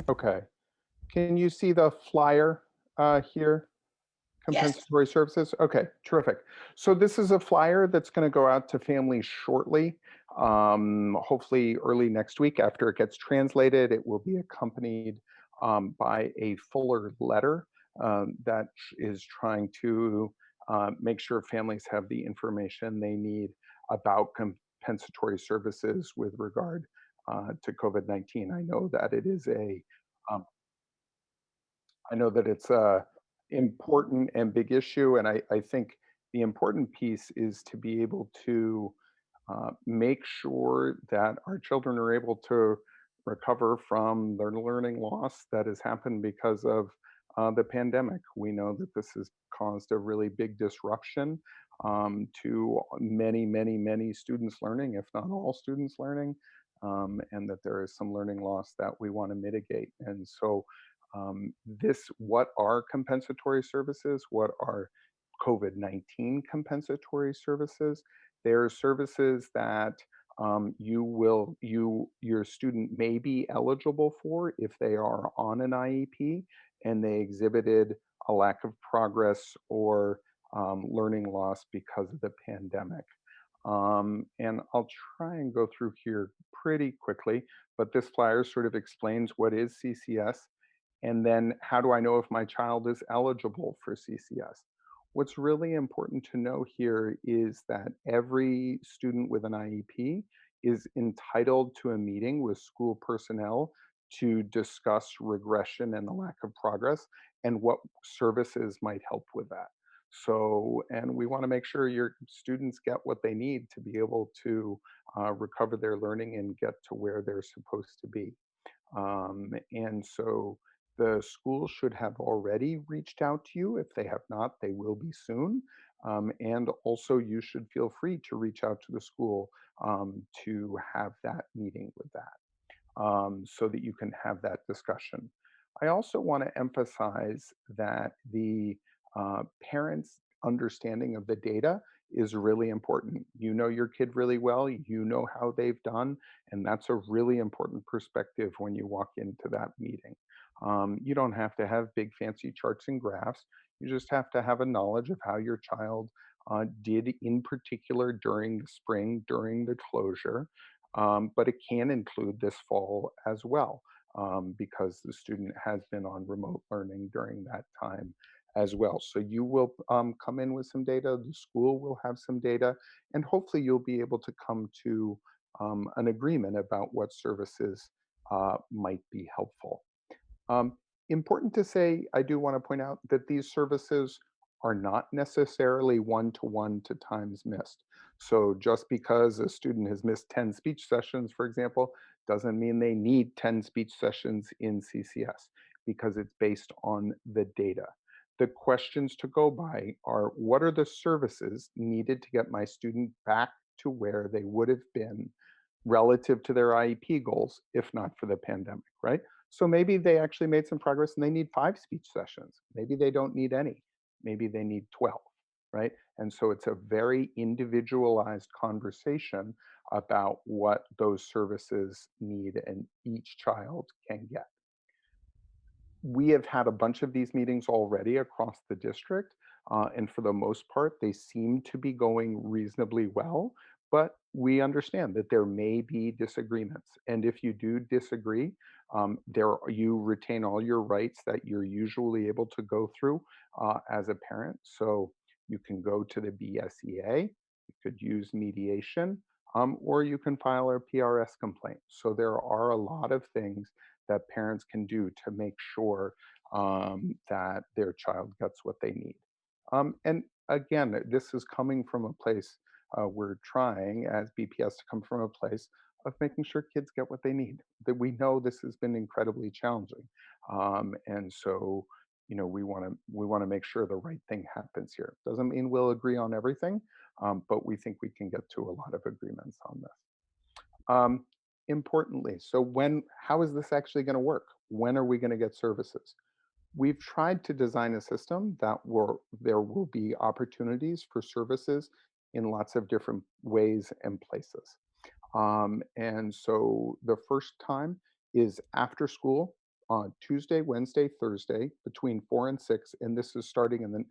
Okay. Can you see the flyer here? Yes. Compensatory services? Okay, terrific. So this is a flyer that's going to go out to families shortly, hopefully early next week after it gets translated. It will be accompanied by a fuller letter that is trying to make sure families have the information they need about compensatory services with regard to COVID-19. Um, I know that it's a important and big issue, and I think the important piece is to be able to make sure that our children are able to recover from the learning loss that has happened because of the pandemic. We know that this has caused a really big disruption to many, many, many students learning, if not all students learning, and that there is some learning loss that we want to mitigate. And so, what are compensatory services? What are COVID-19 compensatory services? There are services that your student may be eligible for if they are on an IEP and they exhibited a lack of progress or learning loss because of the pandemic. And I'll try and go through here pretty quickly, but this flyer sort of explains what is CCS and then how do I know if my child is eligible for CCS? What's really important to know here is that every student with an IEP is entitled to a meeting with school personnel to discuss regression and the lack of progress and what services might help with that. So, and we want to make sure your students get what they need to be able to recover their learning and get to where they're supposed to be. And so the school should have already reached out to you. If they have not, they will be soon. And also, you should feel free to reach out to the school to have that meeting with that so that you can have that discussion. I also want to emphasize that the parents' understanding of the data is really important. You know your kid really well, you know how they've done, and that's a really important perspective when you walk into that meeting. You don't have to have big fancy charts and graphs. You just have to have a knowledge of how your child did in particular during the spring, during the closure, but it can include this fall as well, because the student has been on remote learning during that time as well. So you will come in with some data, the school will have some data, and hopefully you'll be able to come to an agreement about what services might be helpful. Um, Important to say, I do want to point out that these services are not necessarily one to times missed. So just because a student has missed 10 speech sessions, for example, doesn't mean they need 10 speech sessions in CCS because it's based on the data. The questions to go by are what are the services needed to get my student back to where they would have been relative to their IEP goals if not for the pandemic, right? So maybe they actually made some progress and they need 5 speech sessions. Maybe they don't need any. Maybe they need 12, right? And so it's a very individualized conversation about what those services need and each child can get. We have had a bunch of these meetings already across the district, and for the most part, they seem to be going reasonably well. But we understand that there may be disagreements, and if you do disagree, you retain all your rights that you're usually able to go through as a parent. So you can go to the BSEA, you could use mediation, or you can file a PRS complaint. So there are a lot of things that parents can do to make sure that their child gets what they need. And again, this is coming from a place we're trying as BPS to come from a place of making sure kids get what they need. That we know this has been incredibly challenging, and so we want to make sure the right thing happens here. Doesn't mean we'll agree on everything, but we think we can get to a lot of agreements on this. Um, Importantly, so how is this actually going to work? When are we going to get services? We've tried to design a system there will be opportunities for services in lots of different ways and places. And so the first time is after school. on Tuesday, Wednesday, Thursday between 4 and 6, and this is starting in the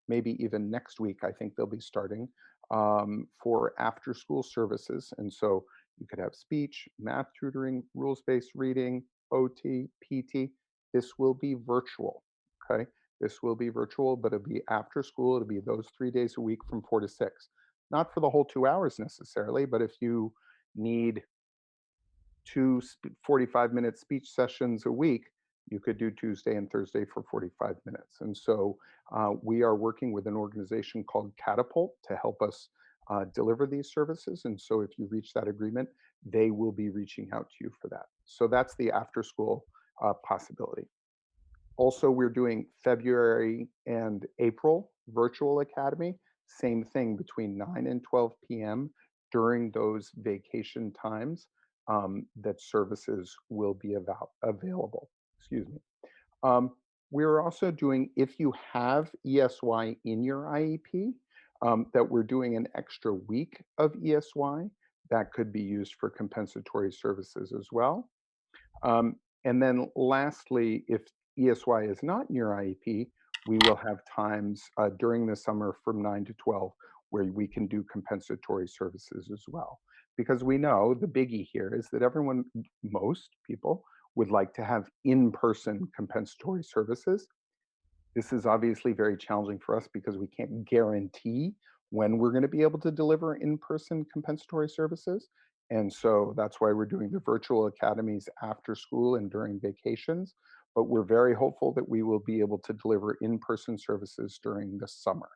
maybe even next week, I think they'll be starting for after school services. And so you could have speech, math tutoring, rules based reading, OT, PT. This will be virtual. Okay. This will be virtual, but it'll be after school. It'll be those 3 days a week from 4 to 6. Not for the whole 2 hours necessarily, but if you need 45-minute speech sessions a week, you could do Tuesday and Thursday for 45 minutes. And so we are working with an organization called Catapult to help us deliver these services. And so if you reach that agreement, they will be reaching out to you for that. So that's the after school possibility. Also, we're doing February and April virtual academy. Same thing between 9 and 12 p.m. during those vacation times that services will be available. Excuse me. We're also doing, if you have ESY in your IEP, that we're doing an extra week of ESY that could be used for compensatory services as well. And then lastly, if ESY is not in your IEP, we will have times during the summer from 9 to 12 where we can do compensatory services as well. Because we know the biggie here is that most people would like to have in-person compensatory services. This is obviously very challenging for us because we can't guarantee when we're going to be able to deliver in-person compensatory services. And so that's why we're doing the virtual academies after school and during vacations. But we're very hopeful that we will be able to deliver in-person services during the summer.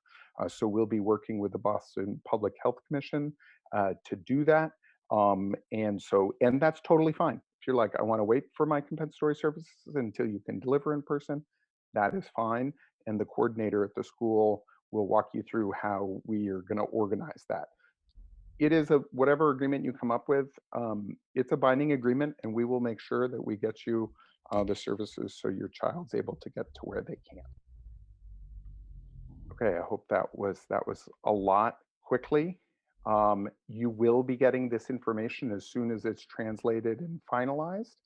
So we'll be working with the Boston Public Health Commission to do that. And that's totally fine. If you're like, I want to wait for my compensatory services until you can deliver in person, that is fine. And the coordinator at the school will walk you through how we are going to organize that. It is whatever agreement you come up with, it's a binding agreement, and we will make sure that we get you the services so your child's able to get to where they can. Okay, I hope that was a lot quickly. You will be getting this information as soon as it's translated and finalized,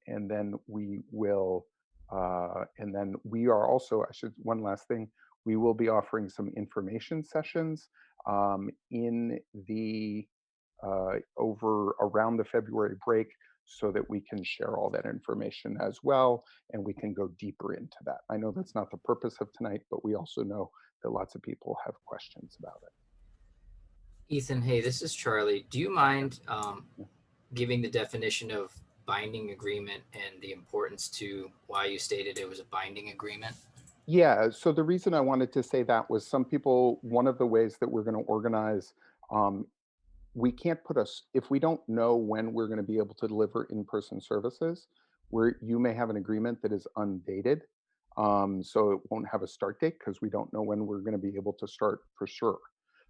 and then we are also, one last thing, we will be offering some information sessions in the over around the February break so that we can share all that information as well and we can go deeper into that. I know that's not the purpose of tonight, but we also know that lots of people have questions about it. Ethan, hey, this is Charlie. Do you mind giving the definition of binding agreement and the importance to why you stated it was a binding agreement? Yeah, so the reason I wanted to say that was one of the ways that we're going to organize, we can't if we don't know when we're going to be able to deliver in-person services, where you may have an agreement that is undated. So it won't have a start date because we don't know when we're going to be able to start for sure.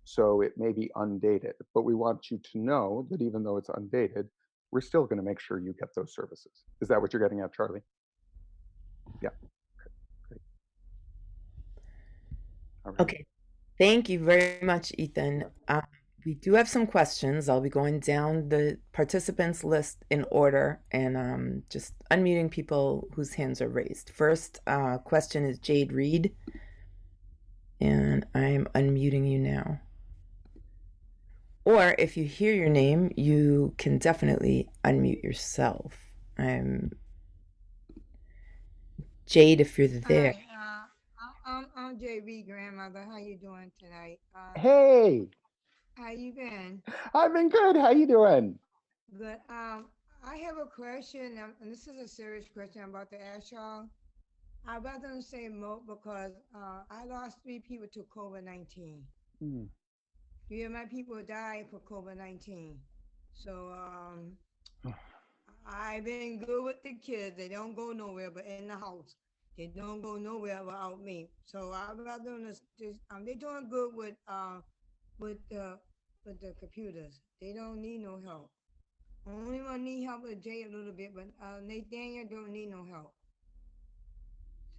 So it may be undated, but we want you to know that even though it's undated, we're still going to make sure you get those services. Is that what you're getting at, Charlie? Yeah. Okay, great. All right. Okay, thank you very much, Ethan. We do have some questions. I'll be going down the participants list in order and just unmuting people whose hands are raised. First question is Jade Reed, and I'm unmuting you now. Or if you hear your name, you can definitely unmute yourself. Jade, if you're there. Hi, I'm JB grandmother. How you doing tonight? Hey, How you been? I've been good. How you doing? Good. I have a question, and this is a serious question I'm about to ask y'all. I'd rather say more because I lost 3 people to COVID-19. Hmm. 3 of my people died for COVID-19. So I've been good with the kids. They don't go nowhere but in the house. They don't go nowhere without me. So I'd rather they're doing good with the computers. They don't need no help. Only one need help with Jay a little bit, but Nathaniel don't need no help.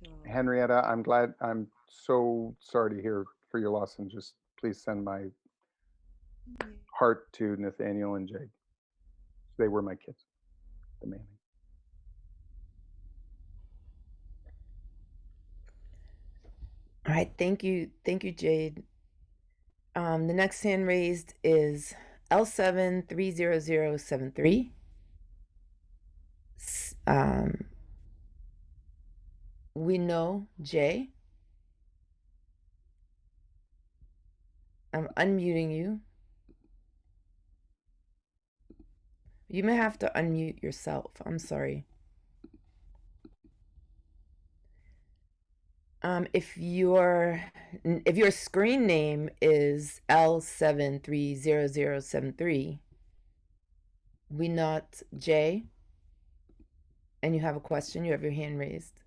So Henrietta, I'm so sorry to hear for your loss, and just please send my heart to Nathaniel and Jade. They were my kids, the Manning. All right, thank you, Jade. The next hand raised is L730073. We know Jay. I'm unmuting you. You may have to unmute yourself. I'm sorry. If your screen name is L730073, we not Jay, and you have a question, you have your hand raised.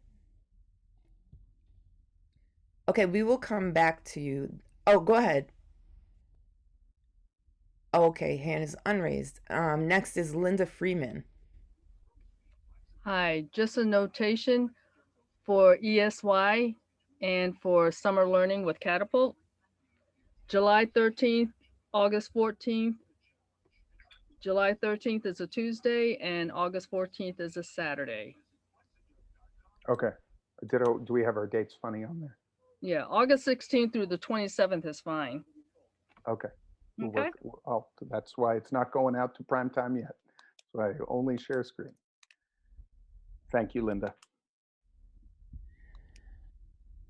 Okay, we will come back to you. Oh, go ahead. Oh, okay, hand is unraised. Next is Linda Freeman. Hi, just a notation for ESY and for summer learning with Catapult. July 13th, August 14th. July 13th is a Tuesday and August 14th is a Saturday. Okay. Do we have our dates funny on there? Yeah, August 16th through the 27th is fine. Okay. Okay. That's why it's not going out to prime time yet. So I only share screen. Thank you, Linda.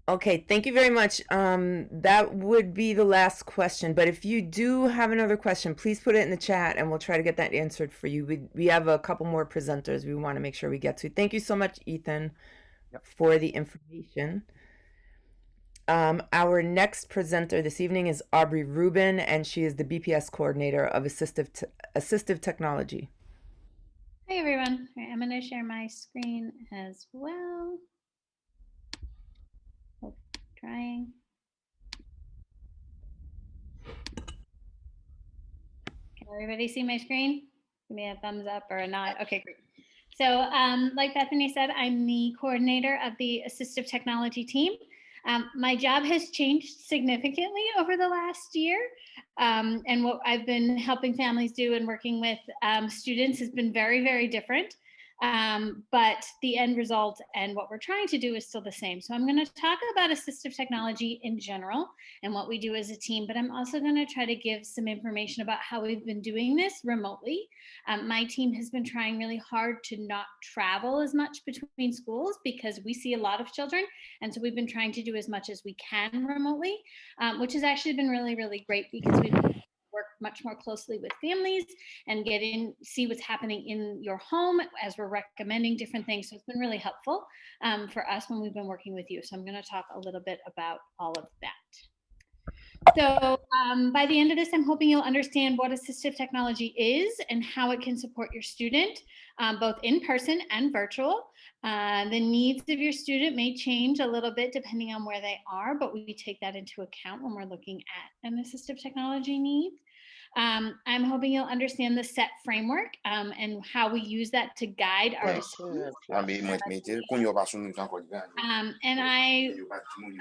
Okay, thank you very much. That would be the last question, but if you do have another question, please put it in the chat and we'll try to get that answered for you. We have a couple more presenters we want to make sure we get to. Thank you so much, Ethan, for the information. Our next presenter this evening is Aubrey Rubin, and she is the BPS coordinator of Assistive Technology. Hi, everyone. All right, I'm going to share my screen as well. Oh, trying. Can everybody see my screen? Give me a thumbs up or a nod. Okay, great. So like Bethany said, I'm the coordinator of the Assistive Technology team. My job has changed significantly over the last year. And what I've been helping families do and working with students has been very, very different. But the end result and what we're trying to do is still the same. So I'm going to talk about assistive technology in general and what we do as a team, but I'm also going to try to give some information about how we've been doing this remotely. My team has been trying really hard to not travel as much between schools because we see a lot of children. And so we've been trying to do as much as we can remotely, which has actually been really, really great because we've work much more closely with families and see what's happening in your home as we're recommending different things. So it's been really helpful for us when we've been working with you. So I'm going to talk a little bit about all of that. So by the end of this, I'm hoping you'll understand what assistive technology is and how it can support your student, both in person and virtual. The needs of your student may change a little bit depending on where they are, but we take that into account when we're looking at an assistive technology need. I'm hoping you'll understand the SET framework and how we use that to guide our decisions. And I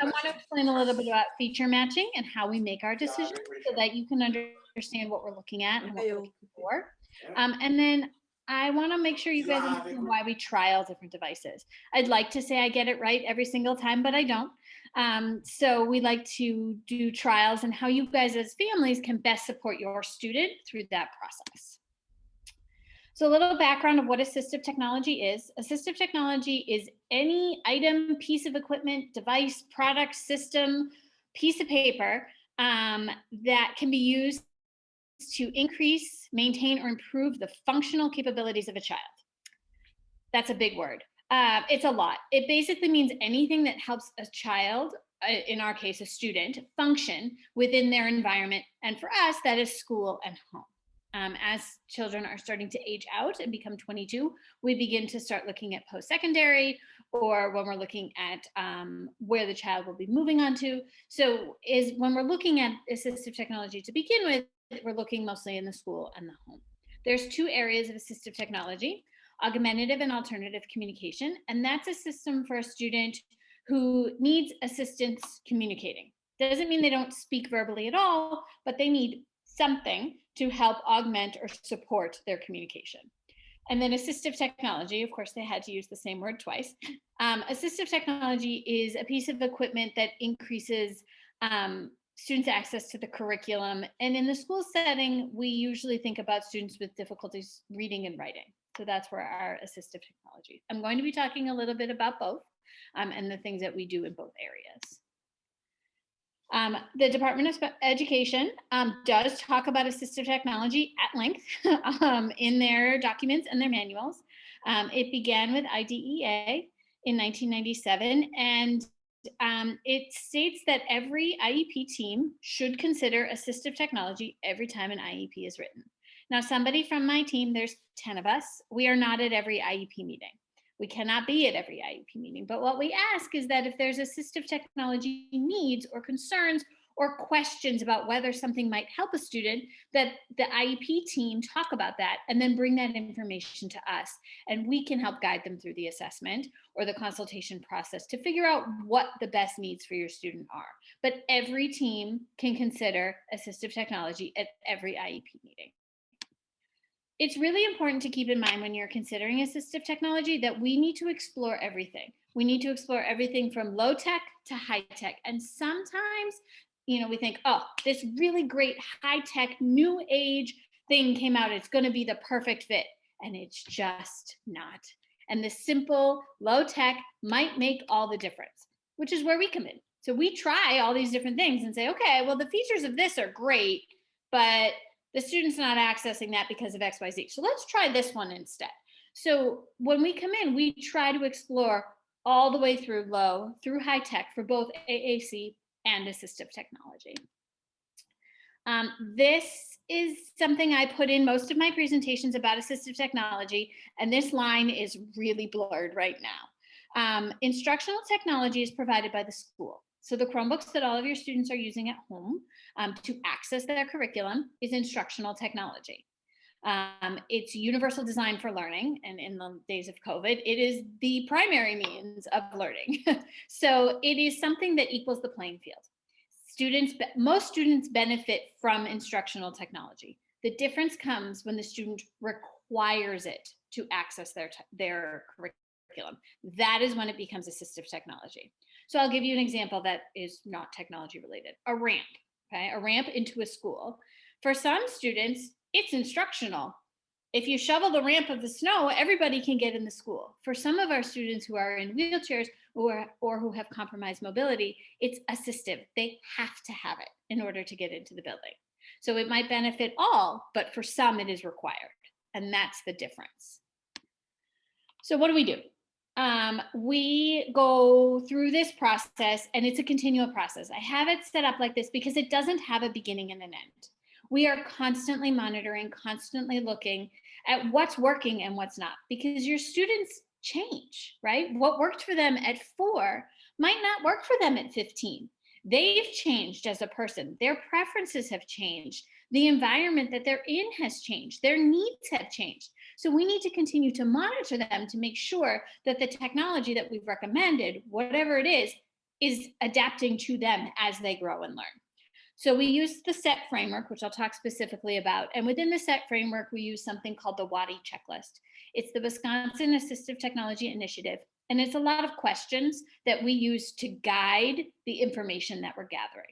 want to explain a little bit about feature matching and how we make our decisions so that you can understand what we're looking at and what we're looking for. And then I want to make sure you guys understand why we trial different devices. I'd like to say I get it right every single time, but I don't. So we like to do trials and how you guys as families can best support your student through that process. So a little background of what assistive technology is. Assistive technology is any item, piece of equipment, device, product, system, piece of paper that can be used to increase, maintain, or improve the functional capabilities of a child. That's a big word. It's a lot. It basically means anything that helps a child, in our case, a student, function within their environment. And for us, that is school and home. As children are starting to age out and become 22, we begin to start looking at post-secondary or when we're looking at where the child will be moving on to. So when we're looking at assistive technology to begin with, we're looking mostly in the school and the home. There's two areas of assistive technology, augmentative and alternative communication. And that's a system for a student who needs assistance communicating. Doesn't mean they don't speak verbally at all, but they need something to help augment or support their communication. And then assistive technology, of course, they had to use the same word twice. Assistive technology is a piece of equipment that increases students' access to the curriculum. And in the school setting, we usually think about students with difficulties reading and writing. So that's where our assistive technology. I'm going to be talking a little bit about both and the things that we do in both areas. The Department of Education does talk about assistive technology at length in their documents and their manuals. It began with IDEA in 1997, and it states that every IEP team should consider assistive technology every time an IEP is written. Now, somebody from my team, there's 10 of us, we are not at every IEP meeting. We cannot be at every IEP meeting, but what we ask is that if there's assistive technology needs or concerns or questions about whether something might help a student, that the IEP team talk about that and then bring that information to us, and we can help guide them through the assessment or the consultation process to figure out what the best needs for your student are. But every team can consider assistive technology at every IEP meeting. It's really important to keep in mind when you're considering assistive technology that we need to explore everything. We need to explore everything from low tech to high tech. And sometimes, we think, oh, this really great high tech new age thing came out. It's going to be the perfect fit. And it's just not. And the simple low tech might make all the difference, which is where we come in. So we try all these different things and say, okay, well, the features of this are great, but the student's not accessing that because of XYZ. So let's try this one instead. So when we come in, we try to explore all the way through low, through high tech for both AAC and assistive technology. This is something I put in most of my presentations about assistive technology, and this line is really blurred right now. Instructional technology is provided by the school. So the Chromebooks that all of your students are using at home to access their curriculum is instructional technology. It's universal design for learning, and in the days of COVID, it is the primary means of learning. So it is something that equals the playing field. Most students benefit from instructional technology. The difference comes when the student requires it to access their curriculum. That is when it becomes assistive technology. So I'll give you an example that is not technology related. A ramp, okay? A ramp into a school. For some students, it's instructional. If you shovel the ramp of the snow, everybody can get in the school. For some of our students who are in wheelchairs or who have compromised mobility, it's assistive. They have to have it in order to get into the building. So it might benefit all, but for some it is required. And that's the difference. So what do? We go through this process, and it's a continual process. I have it set up like this because it doesn't have a beginning and an end. We are constantly monitoring, constantly looking at what's working and what's not, because your students change, right? What worked for them at 4 might not work for them at 15. They've changed as a person. Their preferences have changed. The environment that they're in has changed. Their needs have changed. So we need to continue to monitor them to make sure that the technology that we've recommended, whatever it is adapting to them as they grow and learn. So we use the SET framework, which I'll talk specifically about. And within the SET framework, we use something called the WADI checklist. It's the Wisconsin Assistive Technology Initiative. And it's a lot of questions that we use to guide the information that we're gathering.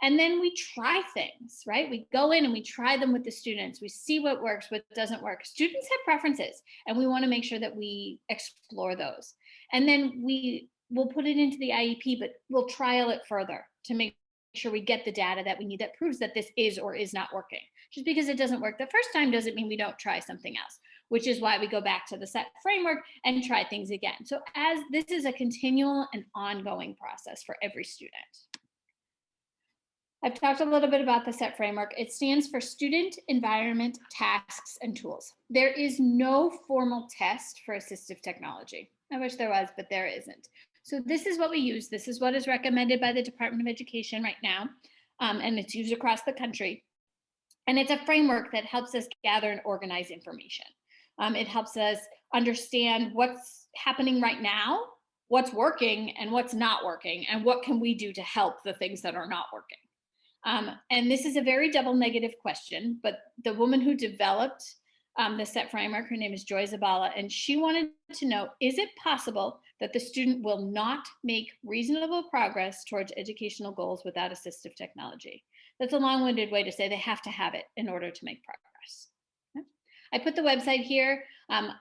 And then we try things, right? We go in and we try them with the students. We see what works, what doesn't work. Students have preferences, and we want to make sure that we explore those. And then we'll put it into the IEP, but we'll trial it further to make sure we get the data that we need that proves that this is or is not working. Just because it doesn't work the first time doesn't mean we don't try something else, which is why we go back to the SET framework and try things again. So as this is a continual and ongoing process for every student. I've talked a little bit about the SET framework. It stands for Student, Environment, Tasks, and Tools. There is no formal test for assistive technology. I wish there was, but there isn't. So this is what we use. This is what is recommended by the Department of Education right now, and it's used across the country. And it's a framework that helps us gather and organize information. It helps us understand what's happening right now, what's working and what's not working, and what can we do to help the things that are not working. And this is a very double negative question, but the woman who developed the SET framework. Her name is Joy Zabala, and she wanted to know, is it possible that the student will not make reasonable progress towards educational goals without assistive technology? That's a long-winded way to say they have to have it in order to make progress. Okay. I put the website here.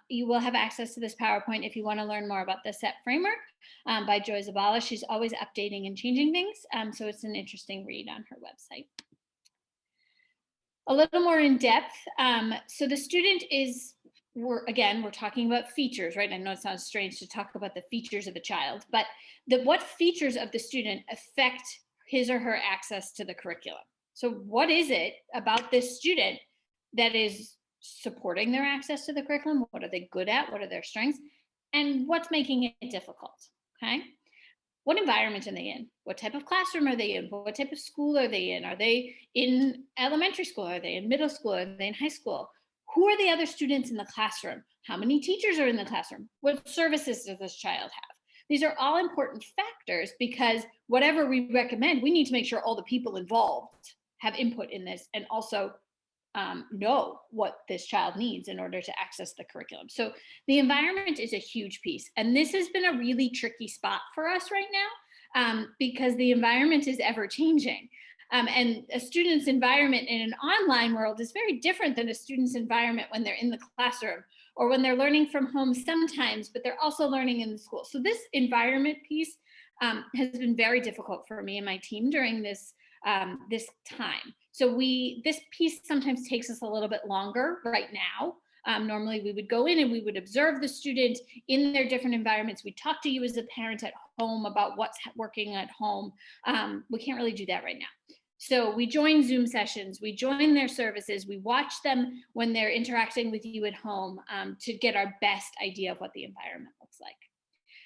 You will have access to this PowerPoint if you want to learn more about the SET framework by Joy Zabala. She's always updating and changing things, so it's an interesting read on her website. A little more in depth. So the student is, we're talking about features, right? I know it sounds strange to talk about the features of a child, but what features of the student affect his or her access to the curriculum? So what is it about this student that is supporting their access to the curriculum? What are they good at? What are their strengths? And what's making it difficult, okay? What environment are they in? What type of classroom are they in? What type of school are they in? Are they in elementary school? Are they in middle school? Are they in high school? Who are the other students in the classroom? How many teachers are in the classroom? What services does this child have? These are all important factors, because whatever we recommend, we need to make sure all the people involved have input in this and also know what this child needs in order to access the curriculum. So the environment is a huge piece. And this has been a really tricky spot for us right now because the environment is ever changing. And a student's environment in an online world is very different than a student's environment when they're in the classroom or when they're learning from home sometimes, but they're also learning in the school. So this environment piece has been very difficult for me and my team during this time. So this piece sometimes takes us a little bit longer right now. Normally we would go in and we would observe the student in their different environments. We talk to you as a parent at home about what's working at home. We can't really do that right now. So we join Zoom sessions, we join their services, we watch them when they're interacting with you at home to get our best idea of what the environment looks like.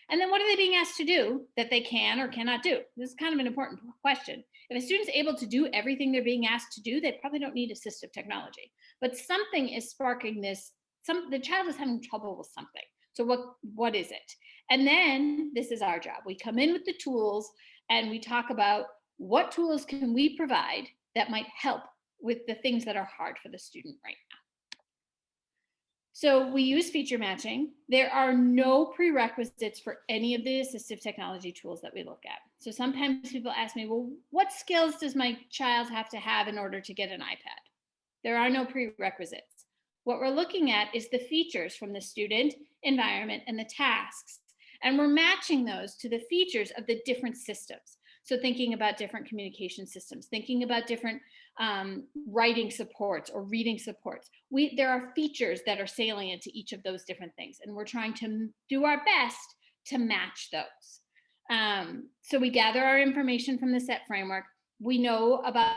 And then what are they being asked to do that they can or cannot do? This is kind of an important question. If a student's able to do everything they're being asked to do, they probably don't need assistive technology. But something is sparking this, the child is having trouble with something. So what is it? And then this is our job. We come in with the tools and we talk about what tools can we provide that might help with the things that are hard for the student right now. So we use feature matching. There are no prerequisites for any of the assistive technology tools that we look at. So sometimes people ask me, well, what skills does my child have to have in order to get an iPad? There are no prerequisites. What we're looking at is the features from the student, environment, and the tasks. And we're matching those to the features of the different systems. So thinking about different communication systems, thinking about different writing supports or reading supports. There are features that are salient to each of those different things, and we're trying to do our best to match those. So we gather our information from the SET framework. We know about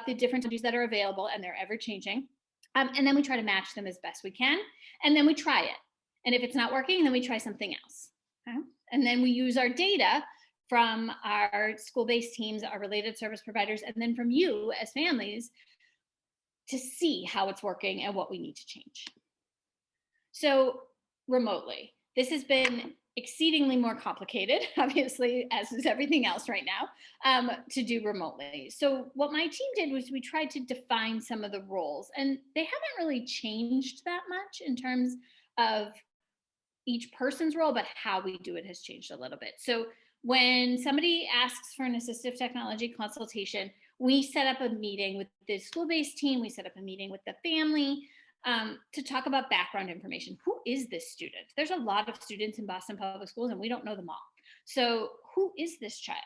the different technologies that are available, and they're ever changing. And then we try to match them as best we can, and then we try it. And if it's not working, then we try something else. Okay? And then we use our data from our school-based teams, our related service providers, and then from you as families to see how it's working and what we need to change. So remotely, this has been exceedingly more complicated, obviously, as is everything else right now, to do remotely. So what my team did was we tried to define some of the roles, and they haven't really changed that much in terms of each person's role, but how we do it has changed a little bit. So when somebody asks for an assistive technology consultation, we set up a meeting with the school-based team, we set up a meeting with the family to talk about background information. Who is this student? There's a lot of students in Boston Public Schools and we don't know them all. So who is this child?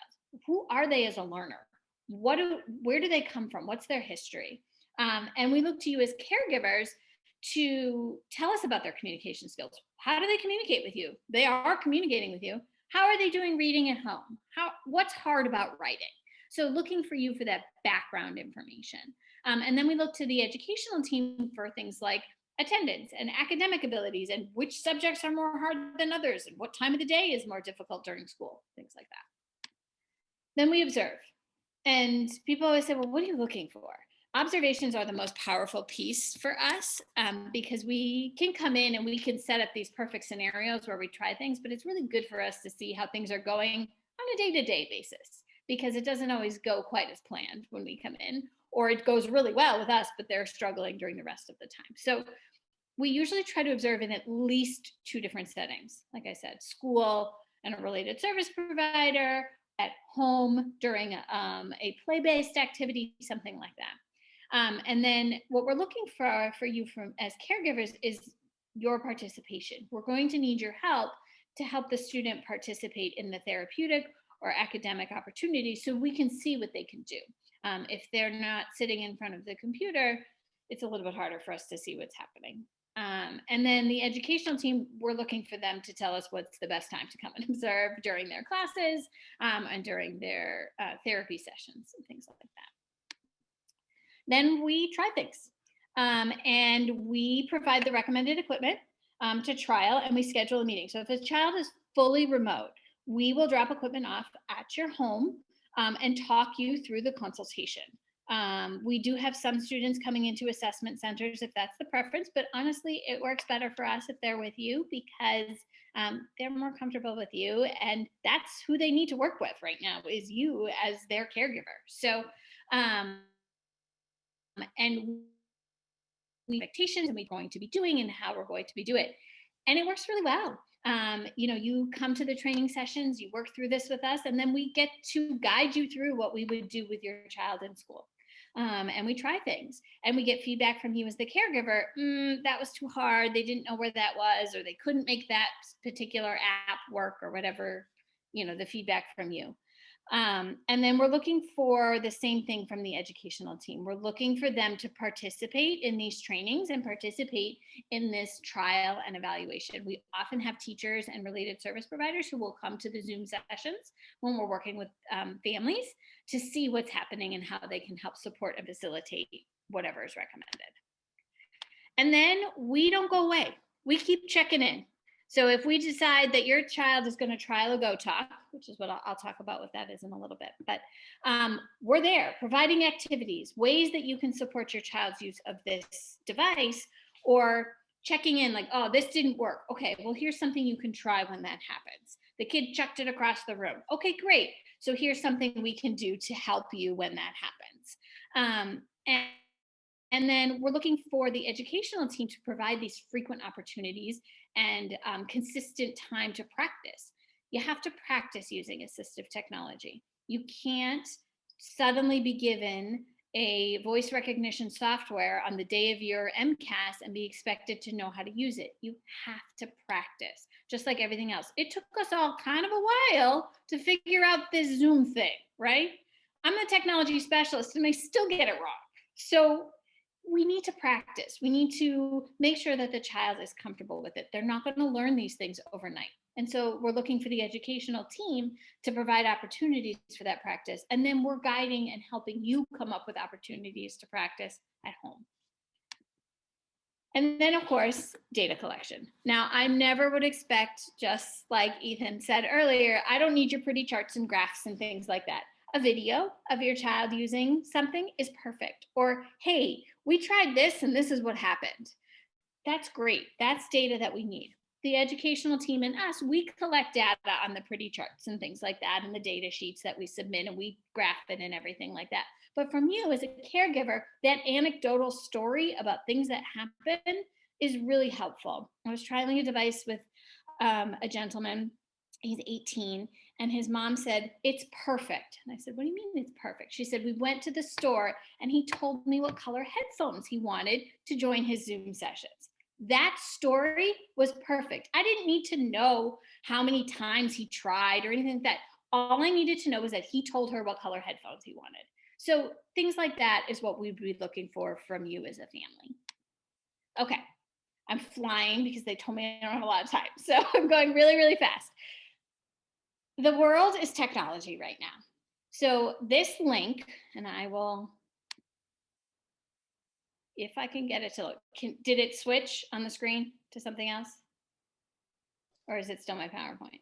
Who are they as a learner? Where do they come from? What's their history? And we look to you as caregivers to tell us about their communication skills. How do they communicate with you? They are communicating with you. How are they doing reading at home? What's hard about writing? So looking for you for that background information. And then we look to the educational team for things like attendance and academic abilities and which subjects are more hard than others and what time of the day is more difficult during school, things like that. Then we observe. And people always say, well, what are you looking for? Observations are the most powerful piece for us because we can come in and we can set up these perfect scenarios where we try things, but it's really good for us to see how things are going on a day-to-day basis because it doesn't always go quite as planned when we come in, or it goes really well with us, but they're struggling during the rest of the time. So we usually try to observe in at least 2 different settings. Like I said, school and a related service provider, at home during a play-based activity, something like that. And then what we're looking for you as caregivers is your participation. We're going to need your help to help the student participate in the therapeutic or academic opportunities so we can see what they can do. If they're not sitting in front of the computer, it's a little bit harder for us to see what's happening. And then the educational team, we're looking for them to tell us what's the best time to come and observe during their classes and during their therapy sessions and things like that. Then we try things and we provide the recommended equipment to trial, and we schedule a meeting. So if a child is fully remote, we will drop equipment off at your home and talk you through the consultation. We do have some students coming into assessment centers if that's the preference, but honestly, it works better for us if they're with you because they're more comfortable with you, and that's who they need to work with right now is you as their caregiver. So, and we expectations and we're going to be doing and how we're going to be doing it. And it works really well. You know, you come to the training sessions, you work through this with us, and then we get to guide you through what we would do with your child in school. And we try things and we get feedback from you as the caregiver. That was too hard. They didn't know where that was, or they couldn't make that particular app work, or whatever, you know, the feedback from you. And then we're looking for the same thing from the educational team. We're looking for them to participate in these trainings and participate in this trial and evaluation. We often have teachers and related service providers who will come to the Zoom sessions when we're working with families to see what's happening and how they can help support and facilitate whatever is recommended. And then we don't go away. We keep checking in. So if we decide that your child is going to trial a Go Talk, which is what I'll talk about what that is in a little bit, but we're there providing activities, ways that you can support your child's use of this device, or checking in like, oh, this didn't work. Okay, well, here's something you can try when that happens. The kid chucked it across the room. Okay, great. So here's something we can do to help you when that happens. And then we're looking for the educational team to provide these frequent opportunities and consistent time to practice. You have to practice using assistive technology. You can't suddenly be given a voice recognition software on the day of your MCAS and be expected to know how to use it. You have to practice, just like everything else. It took us all kind of a while to figure out this Zoom thing, right? I'm a technology specialist and I still get it wrong. So we need to practice. We need to make sure that the child is comfortable with it. They're not going to learn these things overnight. And so we're looking for the educational team to provide opportunities for that practice. And then we're guiding and helping you come up with opportunities to practice at home. And then, of course, data collection. Now, I never would expect, just like Ethan said earlier, I don't need your pretty charts and graphs and things like that. A video of your child using something is perfect. Or, hey, we tried this and this is what happened. That's great. That's data that we need. The educational team and us, we collect data on the pretty charts and things like that, and the data sheets that we submit, and we graph it and everything like that. But from you as a caregiver, that anecdotal story about things that happen is really helpful. I was trialing a device with a gentleman. He's 18, and his mom said, it's perfect. And I said, what do you mean it's perfect? She said, we went to the store and he told me what color headphones he wanted to join his Zoom sessions. That story was perfect. I didn't need to know how many times he tried or anything like that. All I needed to know was that he told her what color headphones he wanted. So things like that is what we'd be looking for from you as a family. Okay, I'm flying because they told me I don't have a lot of time. So I'm going really, really fast. The world is technology right now. So this link, and I will, if I can get it to look, did it switch on the screen to something else? Or is it still my PowerPoint?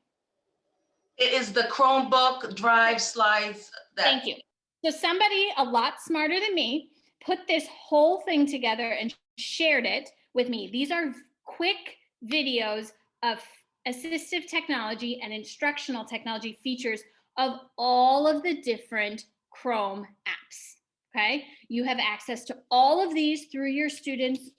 It is the Chromebook Drive slides. Thank you. So somebody a lot smarter than me put this whole thing together and shared it with me. These are quick videos of assistive technology and instructional technology features of all of the different Chrome apps. Okay, you have access to all of these through your students'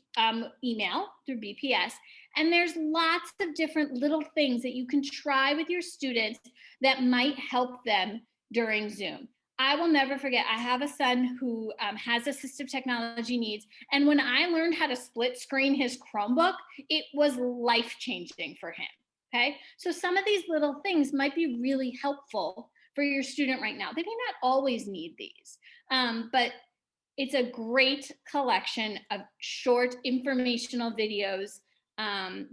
email through BPS. And there's lots of different little things that you can try with your students that might help them during Zoom. I will never forget, I have a son who has assistive technology needs. And when I learned how to split screen his Chromebook, it was life-changing for him. Okay, so some of these little things might be really helpful for your student right now. They may not always need these, but it's a great collection of short informational videos.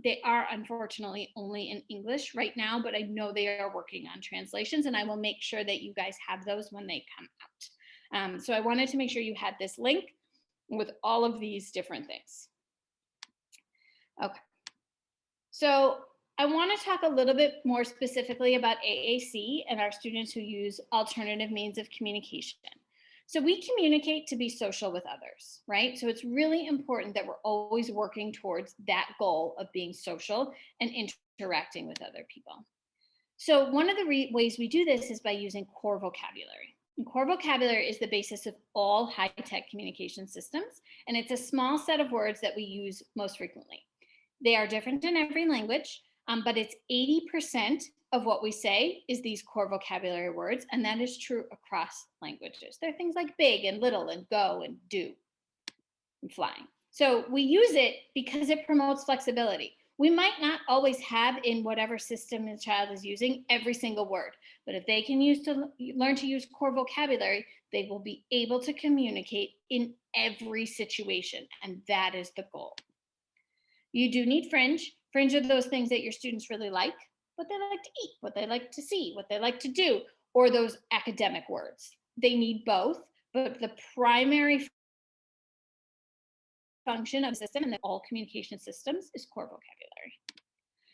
They are unfortunately only in English right now, but I know they are working on translations, and I will make sure that you guys have those when they come out. So I wanted to make sure you had this link with all of these different things. Okay, so I want to talk a little bit more specifically about AAC and our students who use alternative means of communication. So we communicate to be social with others, right? So it's really important that we're always working towards that goal of being social and interacting with other people. So one of the ways we do this is by using core vocabulary. And core vocabulary is the basis of all high-tech communication systems, and it's a small set of words that we use most frequently. They are different in every language, but it's 80% of what we say is these core vocabulary words, and that is true across languages. There are things like big and little and go and do and flying. So we use it because it promotes flexibility. We might not always have in whatever system the child is using every single word, but if they can learn to use core vocabulary, they will be able to communicate in every situation, and that is the goal. You do need fringe. Fringe are those things that your students really like, what they like to eat, what they like to see, what they like to do, or those academic words. They need both, but the primary function of the system and all communication systems is core vocabulary.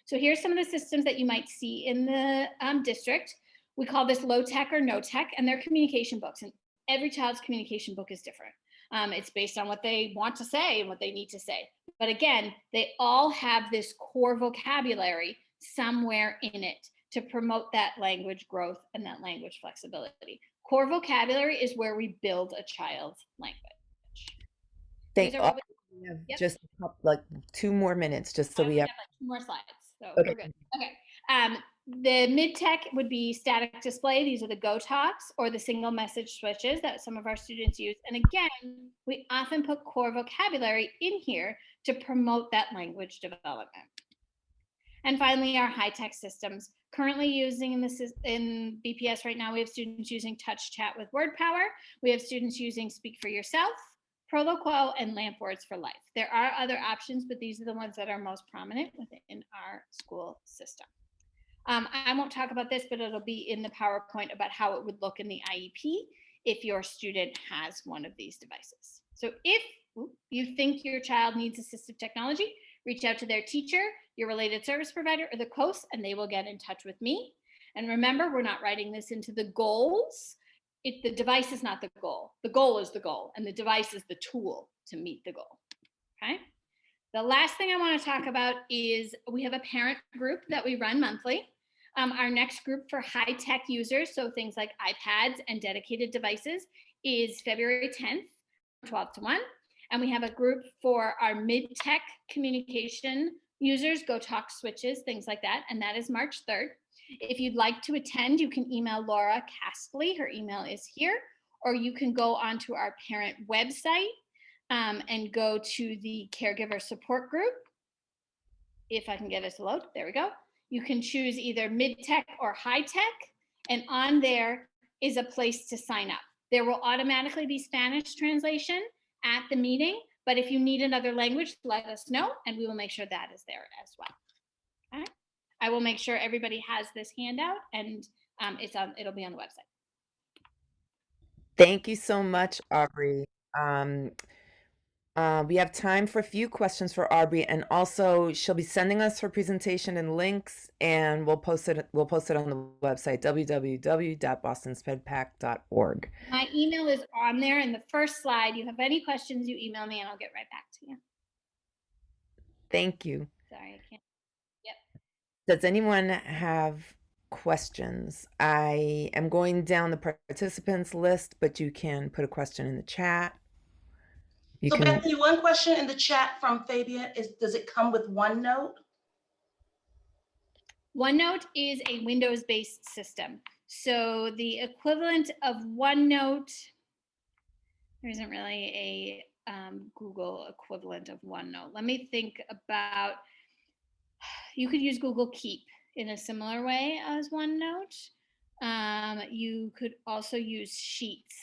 So here's some of the systems that you might see in the district. We call this low tech or no tech, and they're communication books, and every child's communication book is different. It's based on what they want to say and what they need to say. But again, they all have this core vocabulary somewhere in it to promote that language growth and that language flexibility. Core vocabulary is where we build a child's language. We have just like 2 more minutes, just so we have like 2 more slides. So okay. We're good. Okay. The mid-tech would be static display. These are the Go Talks or the single message switches that some of our students use. And again, we often put core vocabulary in here to promote that language development. And finally, our high-tech systems. Currently using in BPS right now, we have students using Touch Chat with Word Power. We have students using Speak for Yourself, Proloquo, and Lamp Words for Life. There are other options, but these are the ones that are most prominent within our school system. I won't talk about this, but it'll be in the PowerPoint about how it would look in the IEP if your student has one of these devices. So if you think your child needs assistive technology, reach out to their teacher, your related service provider, or the COAS, and they will get in touch with me. And remember, we're not writing this into the goals. The device is not the goal. The goal is the goal, and the device is the tool to meet the goal. Okay. The last thing I want to talk about is we have a parent group that we run monthly. Our next group for high-tech users, so things like iPads and dedicated devices, is February 10th, 12 to 1. And we have a group for our mid-tech communication users, Go Talk switches, things like that, and that is March 3rd. If you'd like to attend, you can email Laura Castley. Her email is here, or you can go onto our parent website and go to the caregiver support group. If I can get it to load, there we go. You can choose either mid-tech or high-tech, and on there is a place to sign up. There will automatically be Spanish translation at the meeting, but if you need another language, let us know, and we will make sure that is there as well. All right. I will make sure everybody has this handout, and it'll be on the website. Thank you so much, Aubrey. We have time for a few questions for Aubrey, and also she'll be sending us her presentation and links, and we'll post it on the website, www.bostonspedpac.org. My email is on there in the first slide. You have any questions, you email me and I'll get right back to you. Thank you. Sorry, I can't. Yep. Does anyone have questions. I am going down the participants list, but you can put a question in the chat. So Bethany, one question in the chat from Fabian is, does it come with OneNote? OneNote is a Windows-based system. So the equivalent of OneNote, there isn't really a Google equivalent of OneNote. Let me think about, you could use Google Keep in a similar way as OneNote. You could also use Sheets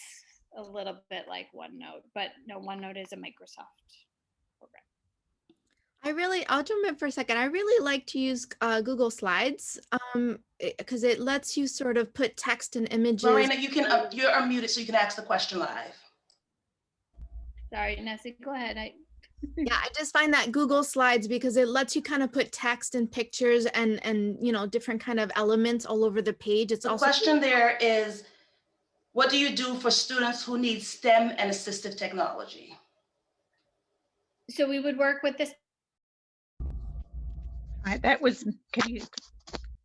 a little bit like OneNote, but no, OneNote is a Microsoft program. I'll jump in for a second. I really like to use Google Slides because it lets you sort of put text and images. Lorena, you can, you're unmuted so you can ask the question live. Sorry, Nessie, go ahead. Yeah, I just find that Google Slides, because it lets you kind of put text and pictures and you know, different kind of elements all over the page. It's the also question there is, what do you do for students who need STEM and assistive technology? So we would work with this that was, can you?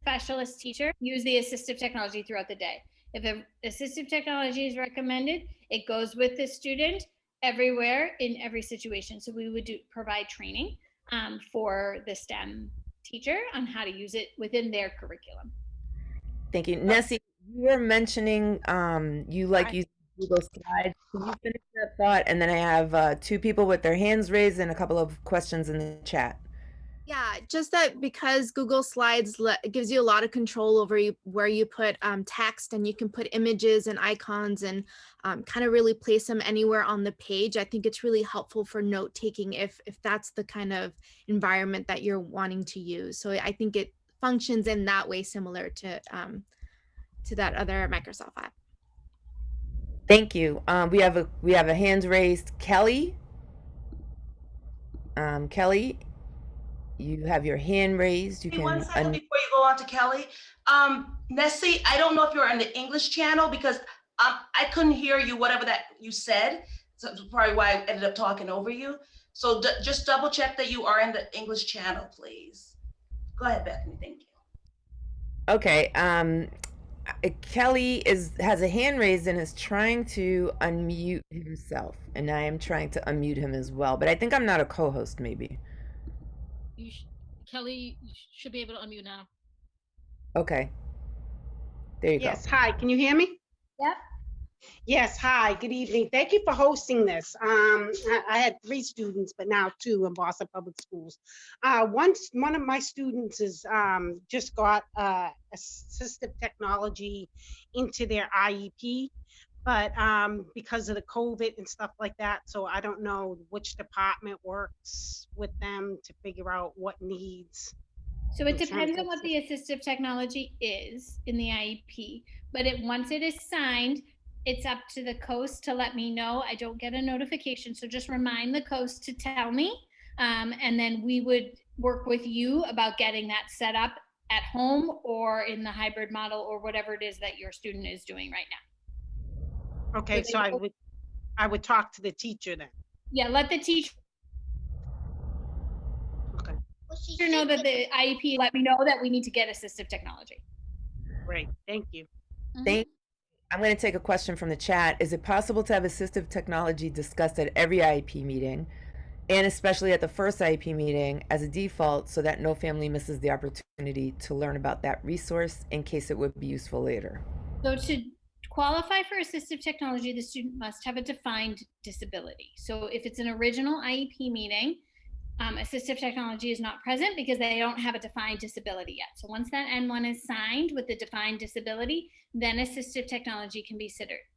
Specialist teacher, use the assistive technology throughout the day. If assistive technology is recommended, it goes with the student everywhere in every situation. So we would provide training for the STEM teacher on how to use it within their curriculum. Thank you. Nessie, you were mentioning you like using Google Slides. Can you finish that thought? And then I have 2 people with their hands raised and a couple of questions in the chat. Yeah, just that because Google Slides gives you a lot of control over where you put text, and you can put images and icons and kind of really place them anywhere on the page. I think it's really helpful for note taking if that's the kind of environment that you're wanting to use. So I think it functions in that way, similar to that other Microsoft app. Thank you. We have a hand raised. Kelly. Kelly, you have your hand raised. You can. One second before you go on to Kelly. Nessie, I don't know if you're in the English channel, because I couldn't hear you, whatever that you said. So that's probably why I ended up talking over you. So just double check that you are in the English channel, please. Go ahead, Bethany, thank you. Okay, Kelly has a hand raised and is trying to unmute himself, and I am trying to unmute him as well, but I think I'm not a co-host maybe. Kelly, you should be able to unmute now. Okay. There you go. Yes, hi, can you hear me? Yep. Yes, hi, good evening. Thank you for hosting this. I had 3 students, but now 2 in Boston Public Schools. One of my students is just got assistive technology into their IEP, but because of the COVID and stuff like that, so I don't know which department works with them to figure out what needs. So it depends on what the assistive technology is in the IEP, but once it is signed, it's up to the COAST to let me know. I don't get a notification, so just remind the COAST to tell me, and then we would work with you about getting that set up at home or in the hybrid model or whatever it is that your student is doing right now. Okay, so I would talk to the teacher then. Yeah, let the teacher. Okay. Teacher know that the IEP let me know that we need to get assistive technology. Great, thank you. Thank you. I'm going to take a question from the chat. Is it possible to have assistive technology discussed at every IEP meeting, and especially at the first IEP meeting as a default, so that no family misses the opportunity to learn about that resource in case it would be useful later? So to qualify for assistive technology, the student must have a defined disability. So if it's an original IEP meeting, assistive technology is not present because they don't have a defined disability yet. So once that N1 is signed with the defined disability, then assistive technology can be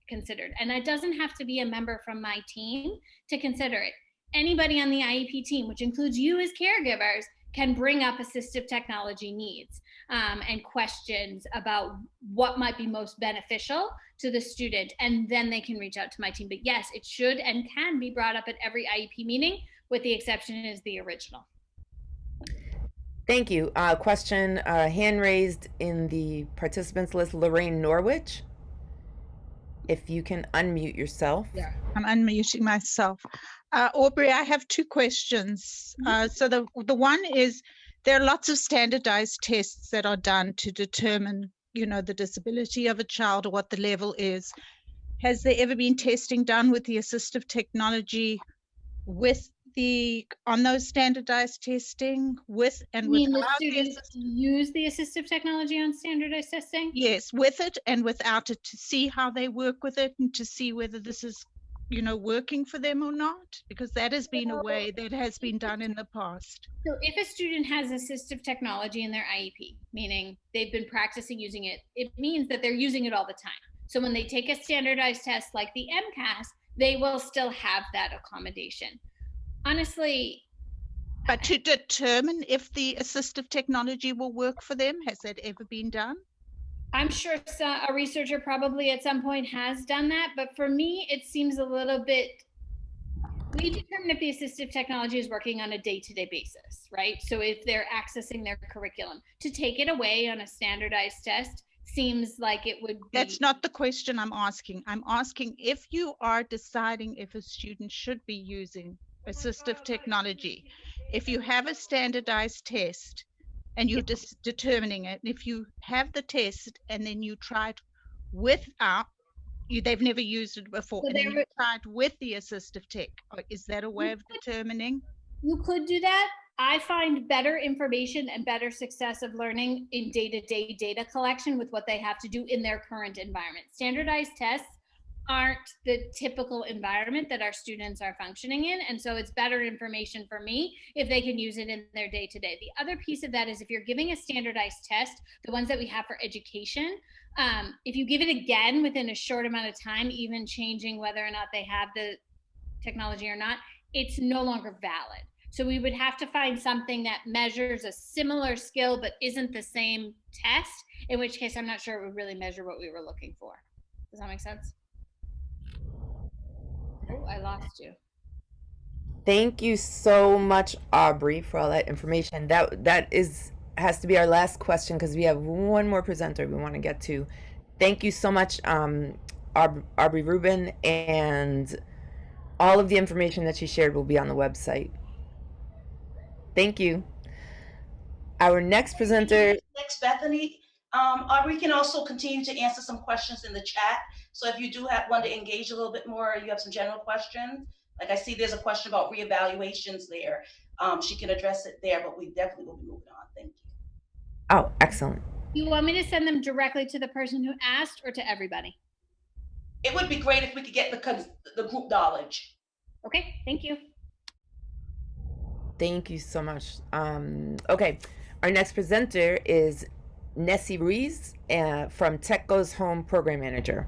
considered. And it doesn't have to be a member from my team to consider it. Anybody on the IEP team, which includes you as caregivers, can bring up assistive technology needs and questions about what might be most beneficial to the student, and then they can reach out to my team. But yes, it should and can be brought up at every IEP meeting, with the exception is the original. Thank you. Question, hand raised in the participants list, Lorraine Norwich. If you can unmute yourself. Yeah, I'm unmuting myself. Aubrey, I have 2 questions. So the one is, there are lots of standardized tests that are done to determine the disability of a child or what the level is. Has there ever been testing done with the assistive technology on those standardized testing with and You mean the without students use the assistive technology on standardized testing? Yes, with it and without it, to see how they work with it and to see whether this is working for them or not, because that has been a way that has been done in the past. So if a student has assistive technology in their IEP, meaning they've been practicing using it, it means that they're using it all the time. So when they take a standardized test like the MCAS, they will still have that accommodation. Honestly. But to determine if the assistive technology will work for them, has that ever been done? I'm sure a researcher probably at some point has done that, but for me, it seems a little bit, we determine if the assistive technology is working on a day-to-day basis, right? So if they're accessing their curriculum, to take it away on a standardized test seems like it would be. That's not the question I'm asking. I'm asking if you are deciding if a student should be using assistive technology, if you have a standardized test and you're determining it, and if you have the test and then you try it without, they've never used it before, so and then you tried with the assistive tech, is that a way of determining? You could do that. I find better information and better success of learning in day-to-day data collection with what they have to do in their current environment. Standardized tests aren't the typical environment that our students are functioning in. And so it's better information for me if they can use it in their day-to-day. The other piece of that is if you're giving a standardized test, the ones that we have for education, if you give it again within a short amount of time, even changing whether or not they have the technology or not, it's no longer valid. So we would have to find something that measures a similar skill but isn't the same test, in which case I'm not sure it would really measure what we were looking for. Does that make sense? Oh, I lost you. Thank you so much, Aubrey, for all that information. That has to be our last question because we have one more presenter we want to get to. Thank you so much, Aubrey Rubin, and all of the information that she shared will be on the website. Thank you. Our next presenter. Next, Bethany. Aubrey can also continue to answer some questions in the chat. So if you do want to engage a little bit more, you have some general questions. Like I see there's a question about reevaluations there. She can address it there, but we definitely will be moving on. Thank you. Oh, excellent. You want me to send them directly to the person who asked or to everybody? It would be great if we could get the group knowledge. Okay, thank you. Thank you so much. Okay, our next presenter is Nessie Ruiz from Tech Goes Home Program Manager.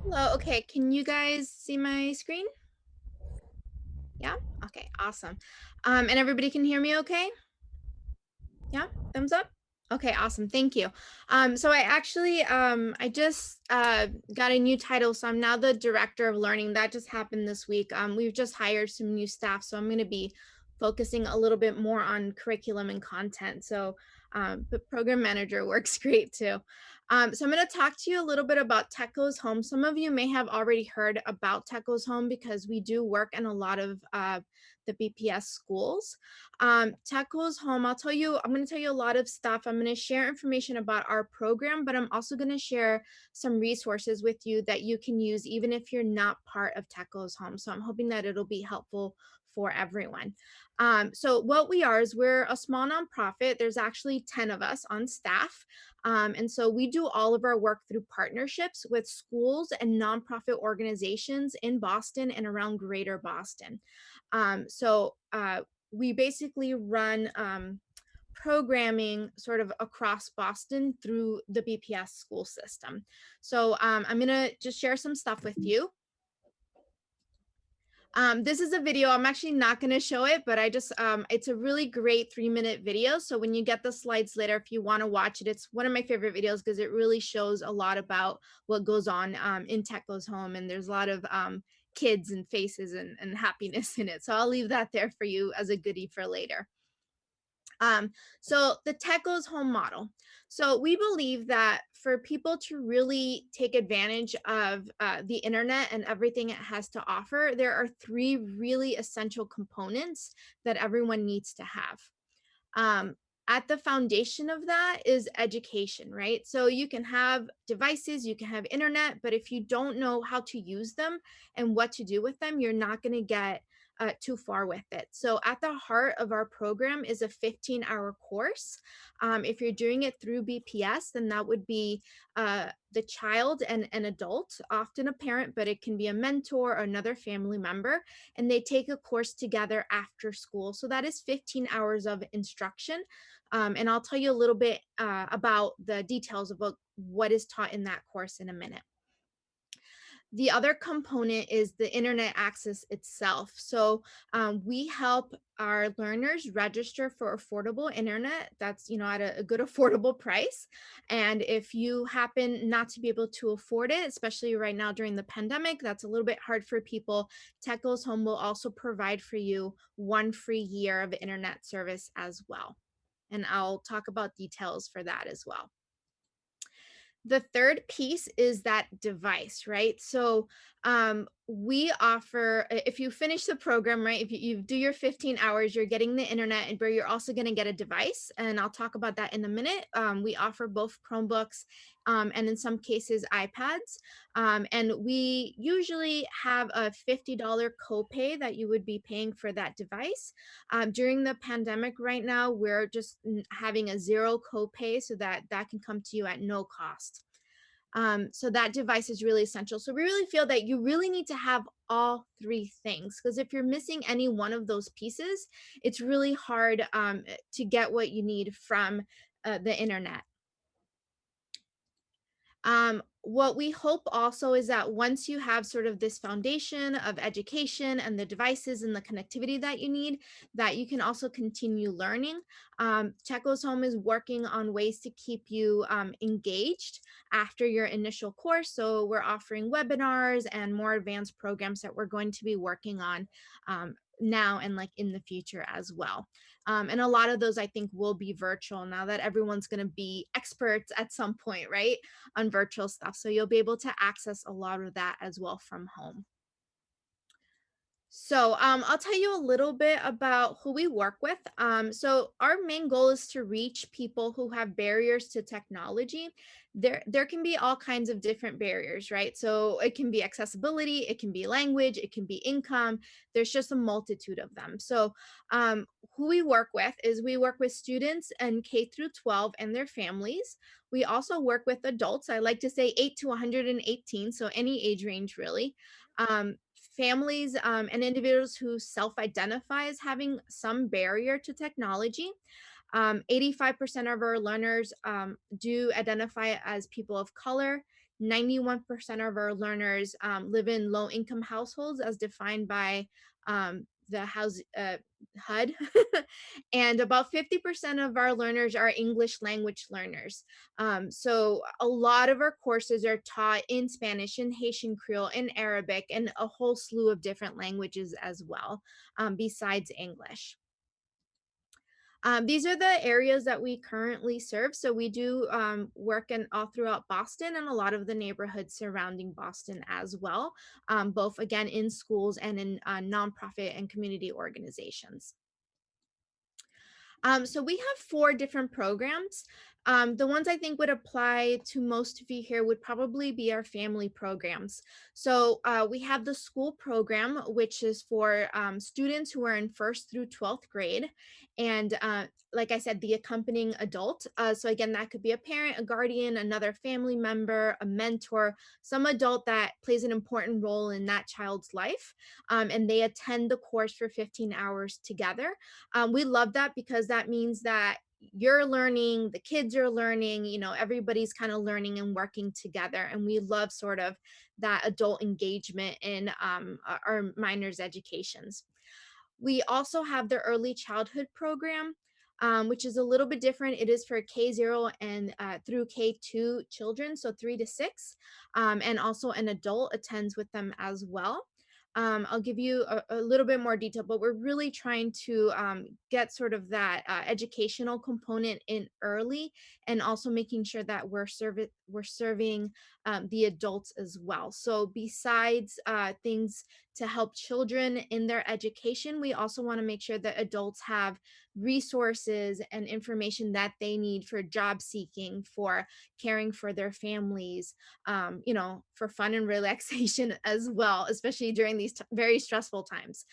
Hello, okay, can you guys see my screen? Yeah, okay, awesome. And everybody can hear me okay? Yeah, thumbs up? Okay, awesome, thank you. So I actually, I just got a new title, so I'm now the Director of Learning. That just happened this week. We've just hired some new staff, so I'm gonna be focusing a little bit more on curriculum and content. So, but Program Manager works great too. So I'm gonna talk to you a little bit about Tech Goes Home. Some of you may have already heard about Tech Goes Home because we do work in a lot of the BPS schools. Tech Goes Home, I'm going to tell you a lot of stuff. I'm going to share information about our program, but I'm also going to share some resources with you that you can use even if you're not part of Tech Goes Home. So I'm hoping that it'll be helpful for everyone. So what we are is we're a small nonprofit. There's actually 10 of us on staff. And so we do all of our work through partnerships with schools and nonprofit organizations in Boston and around Greater Boston. We basically run programming sort of across Boston through the BPS school system. So I'm gonna just share some stuff with you. This is a video. I'm actually not going to show it, but I just, it's a really great 3-minute video. So when you get the slides later, if you want to watch it, it's one of my favorite videos because it really shows a lot about what goes on in Tech Goes Home. And there's a lot of kids and faces and happiness in it. So I'll leave that there for you as a goodie for later. So the Tech Goes Home model. So we believe that for people to really take advantage of the internet and everything it has to offer, there are 3 really essential components that everyone needs to have. At the foundation of that is education, right? So you can have devices, you can have internet, but if you don't know how to use them and what to do with them, you're not going to get too far with it. So at the heart of our program is a 15-hour course. If you're doing it through BPS, then that would be the child and an adult, often a parent, but it can be a mentor or another family member, and they take a course together after school. So that is 15 hours of instruction. And I'll tell you a little bit about the details about what is taught in that course in a minute. The other component is the internet access itself. So we help our learners register for affordable internet that's, at a good affordable price. And if you happen not to be able to afford it, especially right now during the pandemic, that's a little bit hard for people. Tech Goes Home will also provide for you 1 free year of internet service as well. And I'll talk about details for that as well. The third piece is that device, right? So we offer, if you finish the program, right, if you do your 15 hours, you're getting the internet, but you're also going to get a device. And I'll talk about that in a minute. We offer both Chromebooks and in some cases iPads. And we usually have a $50 copay that you would be paying for that device. During the pandemic right now, we're just having a zero copay so that can come to you at no cost. So that device is really essential. So we really feel that you really need to have all 3 things, because if you're missing any one of those pieces, it's really hard to get what you need from the internet. What we hope also is that once you have sort of this foundation of education and the devices and the connectivity that you need, that you can also continue learning. Tech Goes Home is working on ways to keep you engaged after your initial course. So we're offering webinars and more advanced programs that we're going to be working on now and like in the future as well. And a lot of those I think will be virtual now that everyone's going to be experts at some point, right, on virtual stuff. So you'll be able to access a lot of that as well from home. So I'll tell you a little bit about who we work with. So our main goal is to reach people who have barriers to technology. There can be all kinds of different barriers, right? So it can be accessibility, it can be language, it can be income. There's just a multitude of them. So who we work with is we work with students in K through 12 and their families. We also work with adults. I like to say 8 to 118, so any age range really. Families and individuals who self-identify as having some barrier to technology. 85% of our learners do identify as people of color. 91% of our learners live in low-income households as defined by the HUD. And about 50% of our learners are English language learners. So a lot of our courses are taught in Spanish, in Haitian Creole, in Arabic, and a whole slew of different languages as well, besides English. These are the areas that we currently serve. So we do work all throughout Boston and a lot of the neighborhoods surrounding Boston as well, both again in schools and in nonprofit and community organizations. So we have 4 different programs. The ones I think would apply to most of you here would probably be our family programs. So we have the school program, which is for students who are in 1st through 12th grade. And like I said, the accompanying adult. So again, that could be a parent, a guardian, another family member, a mentor, some adult that plays an important role in that child's life. And they attend the course for 15 hours together. We love that because that means that you're learning, the kids are learning, everybody's kind of learning and working together. And we love sort of that adult engagement in our minors' educations. We also have the early childhood program, which is a little bit different. It is for K0 and through K2 children, so 3 to 6, and also an adult attends with them as well. I'll give you a little bit more detail, but we're really trying to get sort of that educational component in early, and also making sure that we're serving the adults as well. So besides things to help children in their education, we also want to make sure that adults have resources and information that they need for job seeking, for caring for their families, you know, for fun and relaxation as well, especially during these very stressful times.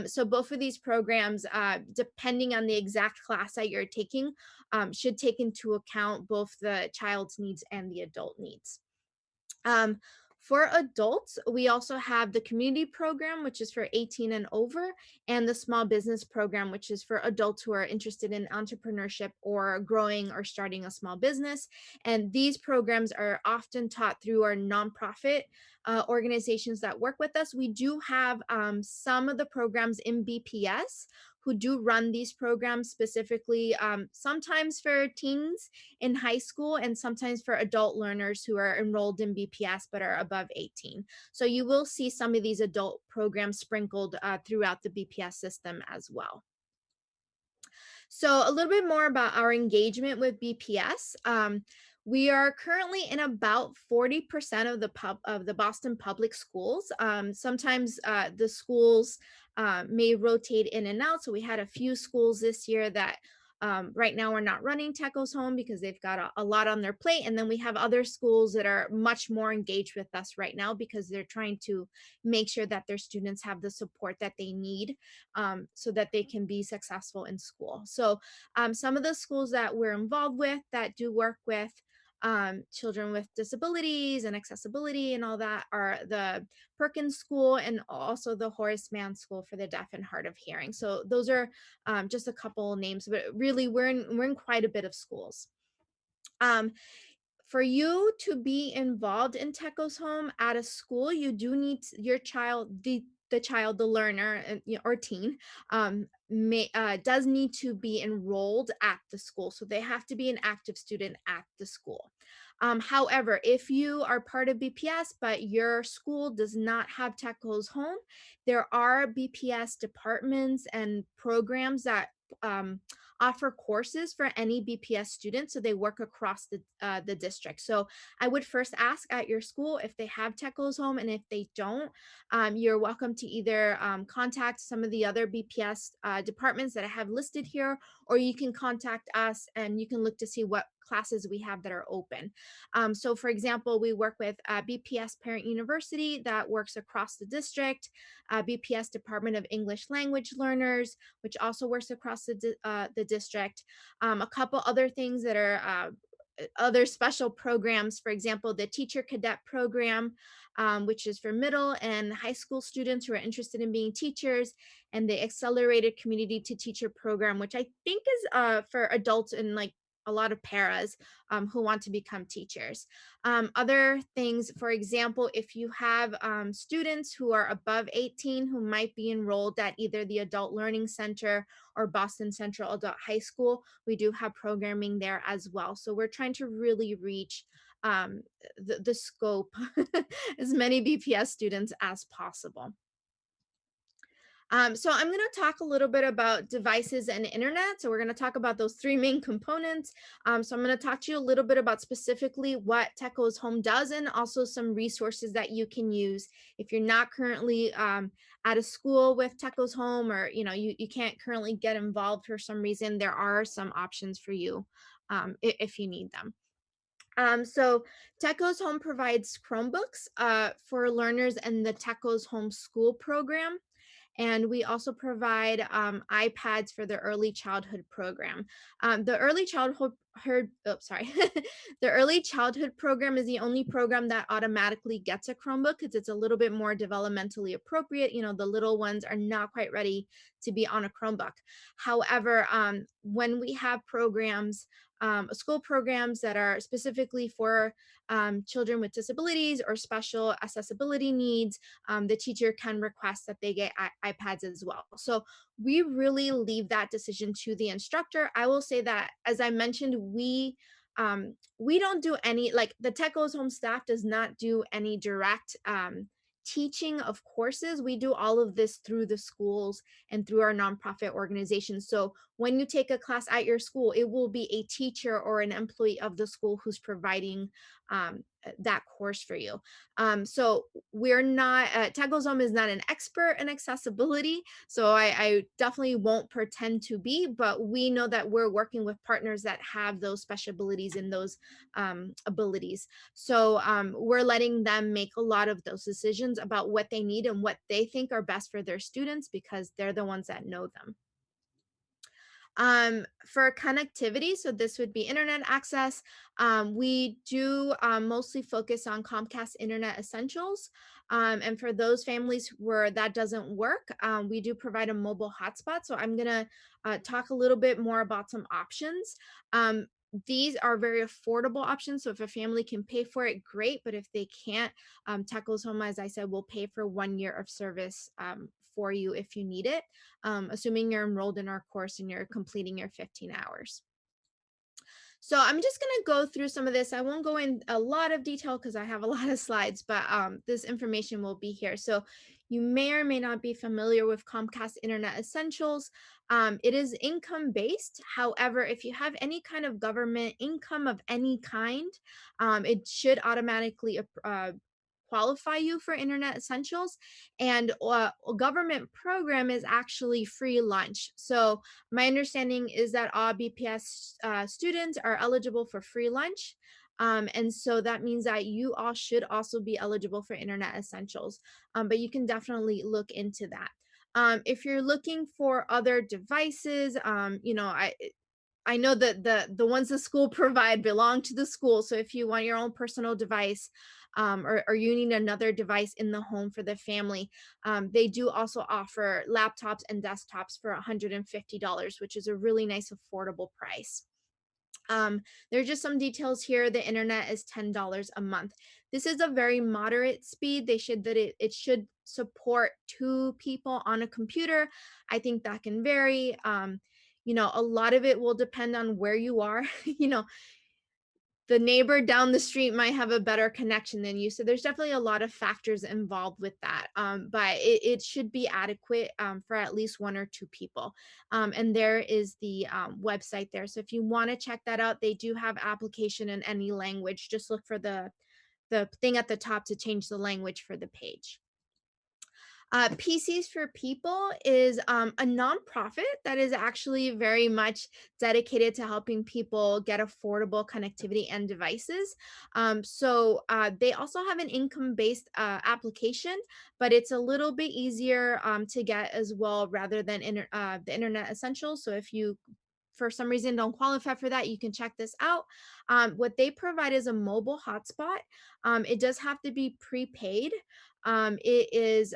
So both of these programs, depending on the exact class that you're taking, should take into account both the child's needs and the adult needs. For adults, we also have the community program, which is for 18 and over, and the small business program, which is for adults who are interested in entrepreneurship or growing or starting a small business. And these programs are often taught through our nonprofit organizations that work with us. We do have some of the programs in BPS who do run these programs specifically, sometimes for teens in high school and sometimes for adult learners who are enrolled in BPS but are above 18. So you will see some of these adult programs sprinkled throughout the BPS system as well. So a little bit more about our engagement with BPS. We are currently in about 40% of the Boston public schools. Sometimes the schools may rotate in and out. So we had a few schools this year that right now we're not running Tech Goes Home because they've got a lot on their plate. And then we have other schools that are much more engaged with us right now because they're trying to make sure that their students have the support that they need so that they can be successful in school. So some of the schools that we're involved with that do work with children with disabilities and accessibility and all that are the Perkins School and also the Horace Mann School for the Deaf and Hard of Hearing. So those are just a couple names, but really we're in quite a bit of schools. For you to be involved in Tech Goes Home at a school, you do need your child, the learner or teen, does need to be enrolled at the school. So they have to be an active student at the school. However, if you are part of BPS, but your school does not have Tech Goes Home, there are BPS departments and programs that offer courses for any BPS student. So they work across the district. So I would first ask at your school if they have Tech Goes Home, and if they don't, you're welcome to either contact some of the other BPS departments that I have listed here, or you can contact us and you can look to see what classes we have that are open. So for example, we work with BPS Parent University that works across the district, BPS Department of English Language Learners, which also works across the district. A couple other things that are other special programs, for example, the Teacher Cadet Program, which is for middle and high school students who are interested in being teachers, and the Accelerated Community to Teacher Program, which I think is for adults and like a lot of paras who want to become teachers. Other things, for example, if you have students who are above 18 who might be enrolled at either the Adult Learning Center or Boston Central Adult High School, we do have programming there as well. So we're trying to really reach the scope as many BPS students as possible. So I'm going to talk a little bit about devices and internet. So we're going to talk about those three main components. So I'm going to talk to you a little bit about specifically what Tech Goes Home does, and also some resources that you can use if you're not currently at a school with Tech Goes Home, or you can't currently get involved for some reason. There are some options for you if you need them. So Tech Goes Home provides Chromebooks for learners in the Tech Goes Home school program. And we also provide iPads for the early childhood program. The early childhood the early childhood program is the only program that automatically gets a Chromebook because it's a little bit more developmentally appropriate. The little ones are not quite ready to be on a Chromebook. However, when we have programs, school programs that are specifically for children with disabilities or special accessibility needs, the teacher can request that they get iPads as well. So we really leave that decision to the instructor. I will say that, as I mentioned, we don't do any, like the Tech Goes Home staff does not do any direct teaching of courses. We do all of this through the schools and through our nonprofit organizations. So when you take a class at your school, it will be a teacher or an employee of the school who's providing that course for you. So we're not, TechOzone is not an expert in accessibility, so I definitely won't pretend to be, but we know that we're working with partners that have those special abilities and those abilities. So we're letting them make a lot of those decisions about what they need and what they think are best for their students, because they're the ones that know them. For connectivity, so this would be internet access. We do mostly focus on Comcast Internet Essentials. And for those families where that doesn't work, we do provide a mobile hotspot. So I'm gonna talk a little bit more about some options. These are very affordable options. So if a family can pay for it, great. But if they can't, TechOzone, as I said, will pay for 1 year of service for you if you need it, assuming you're enrolled in our course and you're completing your 15 hours. So I'm just going to go through some of this. I won't go in a lot of detail because I have a lot of slides, but this information will be here. So you may or may not be familiar with Comcast Internet Essentials. It is income based. However, if you have any kind of government income of any kind, it should automatically qualify you for Internet Essentials. And a government program is actually free lunch. So my understanding is that all BPS students are eligible for free lunch. And so that means that you all should also be eligible for Internet Essentials, but you can definitely look into that. If you're looking for other devices, you know, I know that the ones the school provide belong to the school. So if you want your own personal device, or you need another device in the home for the family, they do also offer laptops and desktops for $150, which is a really nice affordable price. There are just some details here. The internet is $10 a month. This is a very moderate speed. They should it should support 2 people on a computer. I think that can vary. You know, a lot of it will depend on where you are. You know, the neighbor down the street might have a better connection than you. So there's definitely a lot of factors involved with that. But it should be adequate for at least 1 or 2 people. And there is the website there. So if you want to check that out, they do have application in any language. Just look for the thing at the top to change the language for the page. PCs for People is a nonprofit that is actually very much dedicated to helping people get affordable connectivity and devices. So they also have an income-based application, but it's a little bit easier to get as well, rather than the Internet Essentials. So if you for some reason don't qualify for that, you can check this out. What they provide is a mobile hotspot. It does have to be prepaid. It is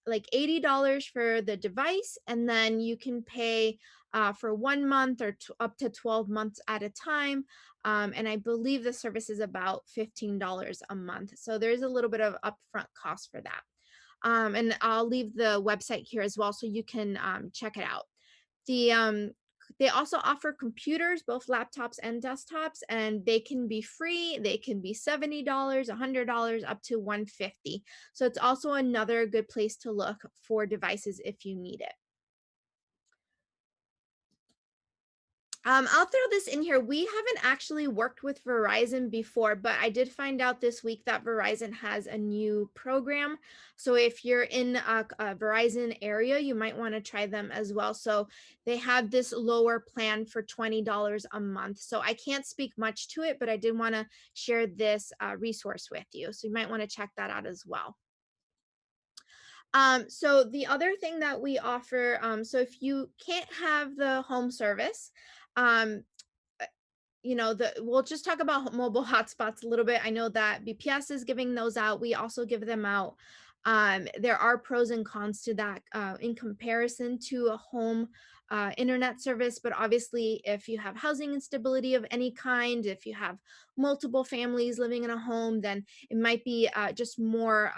like $80 for the device, and then you can pay for 1 month or up to 12 months at a time. And I believe the service is about $15 a month. So there's a little bit of upfront cost for that. And I'll leave the website here as well, so you can check it out. They also offer computers, both laptops and desktops, and they can be free. They can be $70, $100, up to $150. So it's also another good place to look for devices if you need it. I'll throw this in here. We haven't actually worked with Verizon before, but I did find out this week that Verizon has a new program. So if you're in a Verizon area, you might want to try them as well. So they have this lower plan for $20 a month. So I can't speak much to it, but I did want to share this resource with you. So you might want to check that out as well. So the other thing that we offer, so if you can't have the home service, you know, we'll just talk about mobile hotspots a little bit. I know that BPS is giving those out. We also give them out. There are pros and cons to that in comparison to a home internet service. But obviously, if you have housing instability of any kind, if you have multiple families living in a home, then it might be just more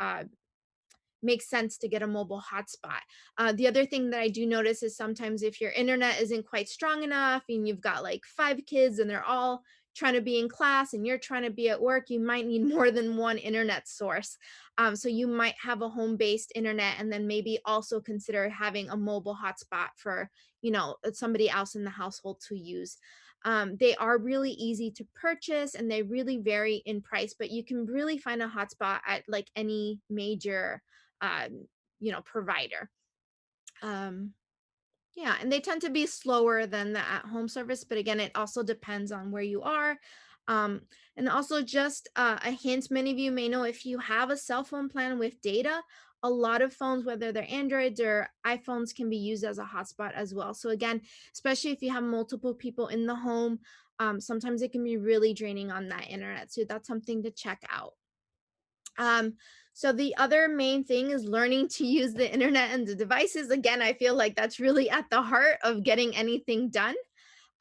makes sense to get a mobile hotspot. The other thing that I do notice is sometimes if your internet isn't quite strong enough and you've got like 5 kids and they're all trying to be in class and you're trying to be at work, you might need more than one internet source. So you might have a home-based internet and then maybe also consider having a mobile hotspot for, you know, somebody else in the household to use. They are really easy to purchase and they really vary in price, but you can really find a hotspot at like any major, provider. Yeah, and they tend to be slower than the at-home service, but again, it also depends on where you are. And also just a hint, many of you may know if you have a cell phone plan with data, a lot of phones, whether they're Androids or iPhones, can be used as a hotspot as well. So again, especially if you have multiple people in the home, sometimes it can be really draining on that internet. So that's something to check out. So the other main thing is learning to use the internet and the devices. Again, I feel like that's really at the heart of getting anything done.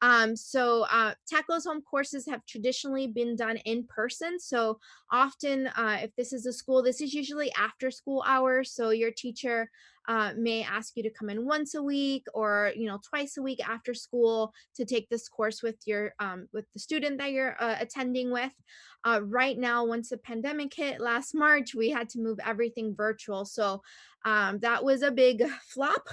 TECO's home courses have traditionally been done in person. So often, if this is a school, this is usually after school hours. So your teacher may ask you to come in once a week or twice a week after school to take this course with the student that you're attending with. Right now, once the pandemic hit last March, we had to move everything virtual. So that was a big flop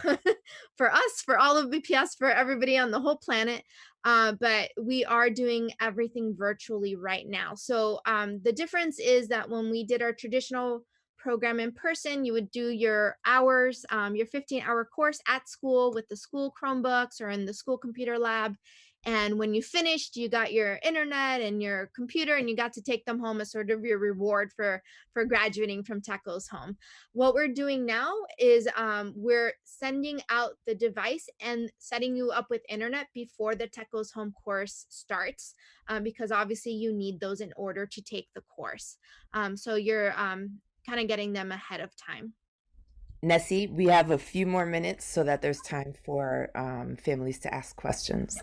for us, for all of BPS, for everybody on the whole planet. But we are doing everything virtually right now. So the difference is that when we did our traditional program in person, you would do your hours, your 15-hour course at school with the school Chromebooks or in the school computer lab. And when you finished, you got your internet and your computer and you got to take them home as sort of your reward for graduating from TECO's home. What we're doing now is we're sending out the device and setting you up with internet before the TECO's home course starts, because obviously you need those in order to take the course. So you're kind of getting them ahead of time. Nessie, we have a few more minutes so that there's time for families to ask questions.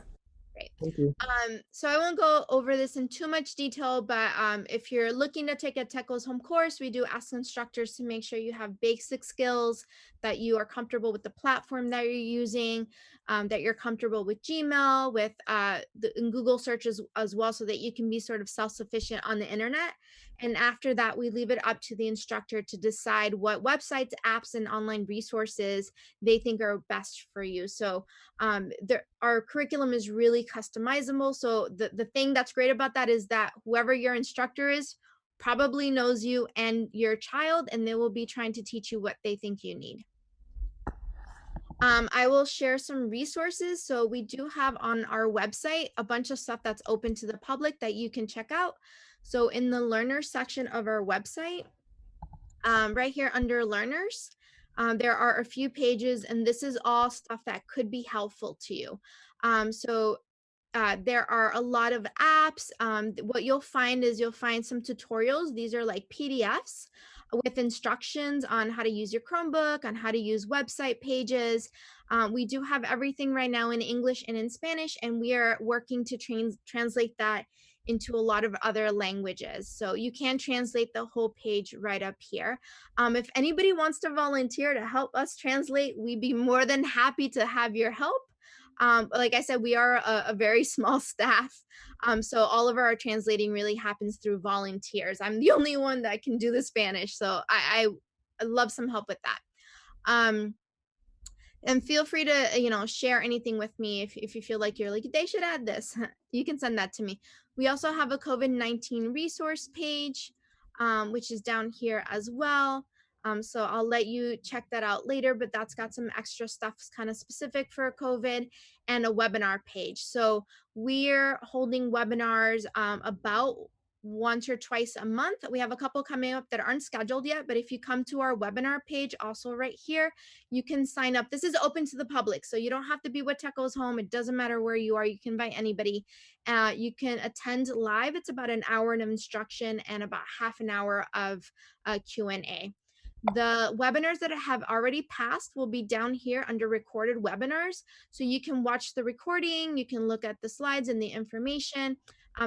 Great. Thank you. So I won't go over this in too much detail, but if you're looking to take a TECO's home course, we do ask instructors to make sure you have basic skills, that you are comfortable with the platform that you're using, that you're comfortable with Gmail, with in Google searches as well, so that you can be sort of self-sufficient on the internet. And after that, we leave it up to the instructor to decide what websites, apps, and online resources they think are best for you. So our curriculum is really customizable. So the thing that's great about that is that whoever your instructor is probably knows you and your child, and they will be trying to teach you what they think you need. I will share some resources. So we do have on our website a bunch of stuff that's open to the public that you can check out. So in the learners section of our website, right here under learners, there are a few pages, and this is all stuff that could be helpful to you. There are a lot of apps. What you'll find is you'll find some tutorials. These are like PDFs with instructions on how to use your Chromebook, on how to use website pages. We do have everything right now in English and in Spanish, and we are working to translate that into a lot of other languages. So you can translate the whole page right up here. If anybody wants to volunteer to help us translate, we'd be more than happy to have your help. Like I said, we are a very small staff. So all of our translating really happens through volunteers. I'm the only one that can do the Spanish. So I love some help with that. And feel free to, share anything with me if you feel like they should add this. You can send that to me. We also have a COVID-19 resource page, which is down here as well. So I'll let you check that out later, but that's got some extra stuff kind of specific for COVID, and a webinar page. So we're holding webinars about once or twice a month. We have a couple coming up that aren't scheduled yet, but if you come to our webinar page, also right here, you can sign up. This is open to the public, so you don't have to be with TECO's home. It doesn't matter where you are. You can invite anybody. You can attend live. It's about an hour of instruction and about half an hour of Q&A. The webinars that have already passed will be down here under recorded webinars. So you can watch the recording, you can look at the slides and the information.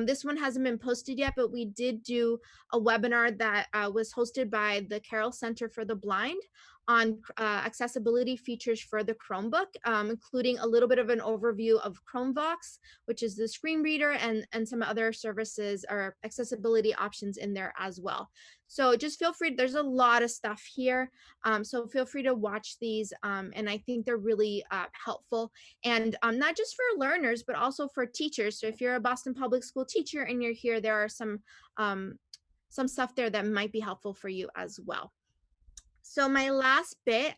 This one hasn't been posted yet, but we did do a webinar that was hosted by the Carroll Center for the Blind on accessibility features for the Chromebook, including a little bit of an overview of Chromevox, which is the screen reader, and some other services or accessibility options in there as well. So just feel free, there's a lot of stuff here. So feel free to watch these. And I think they're really helpful. And not just for learners, but also for teachers. So if you're a Boston Public School teacher and you're here, there are some stuff there that might be helpful for you as well. So my last bit,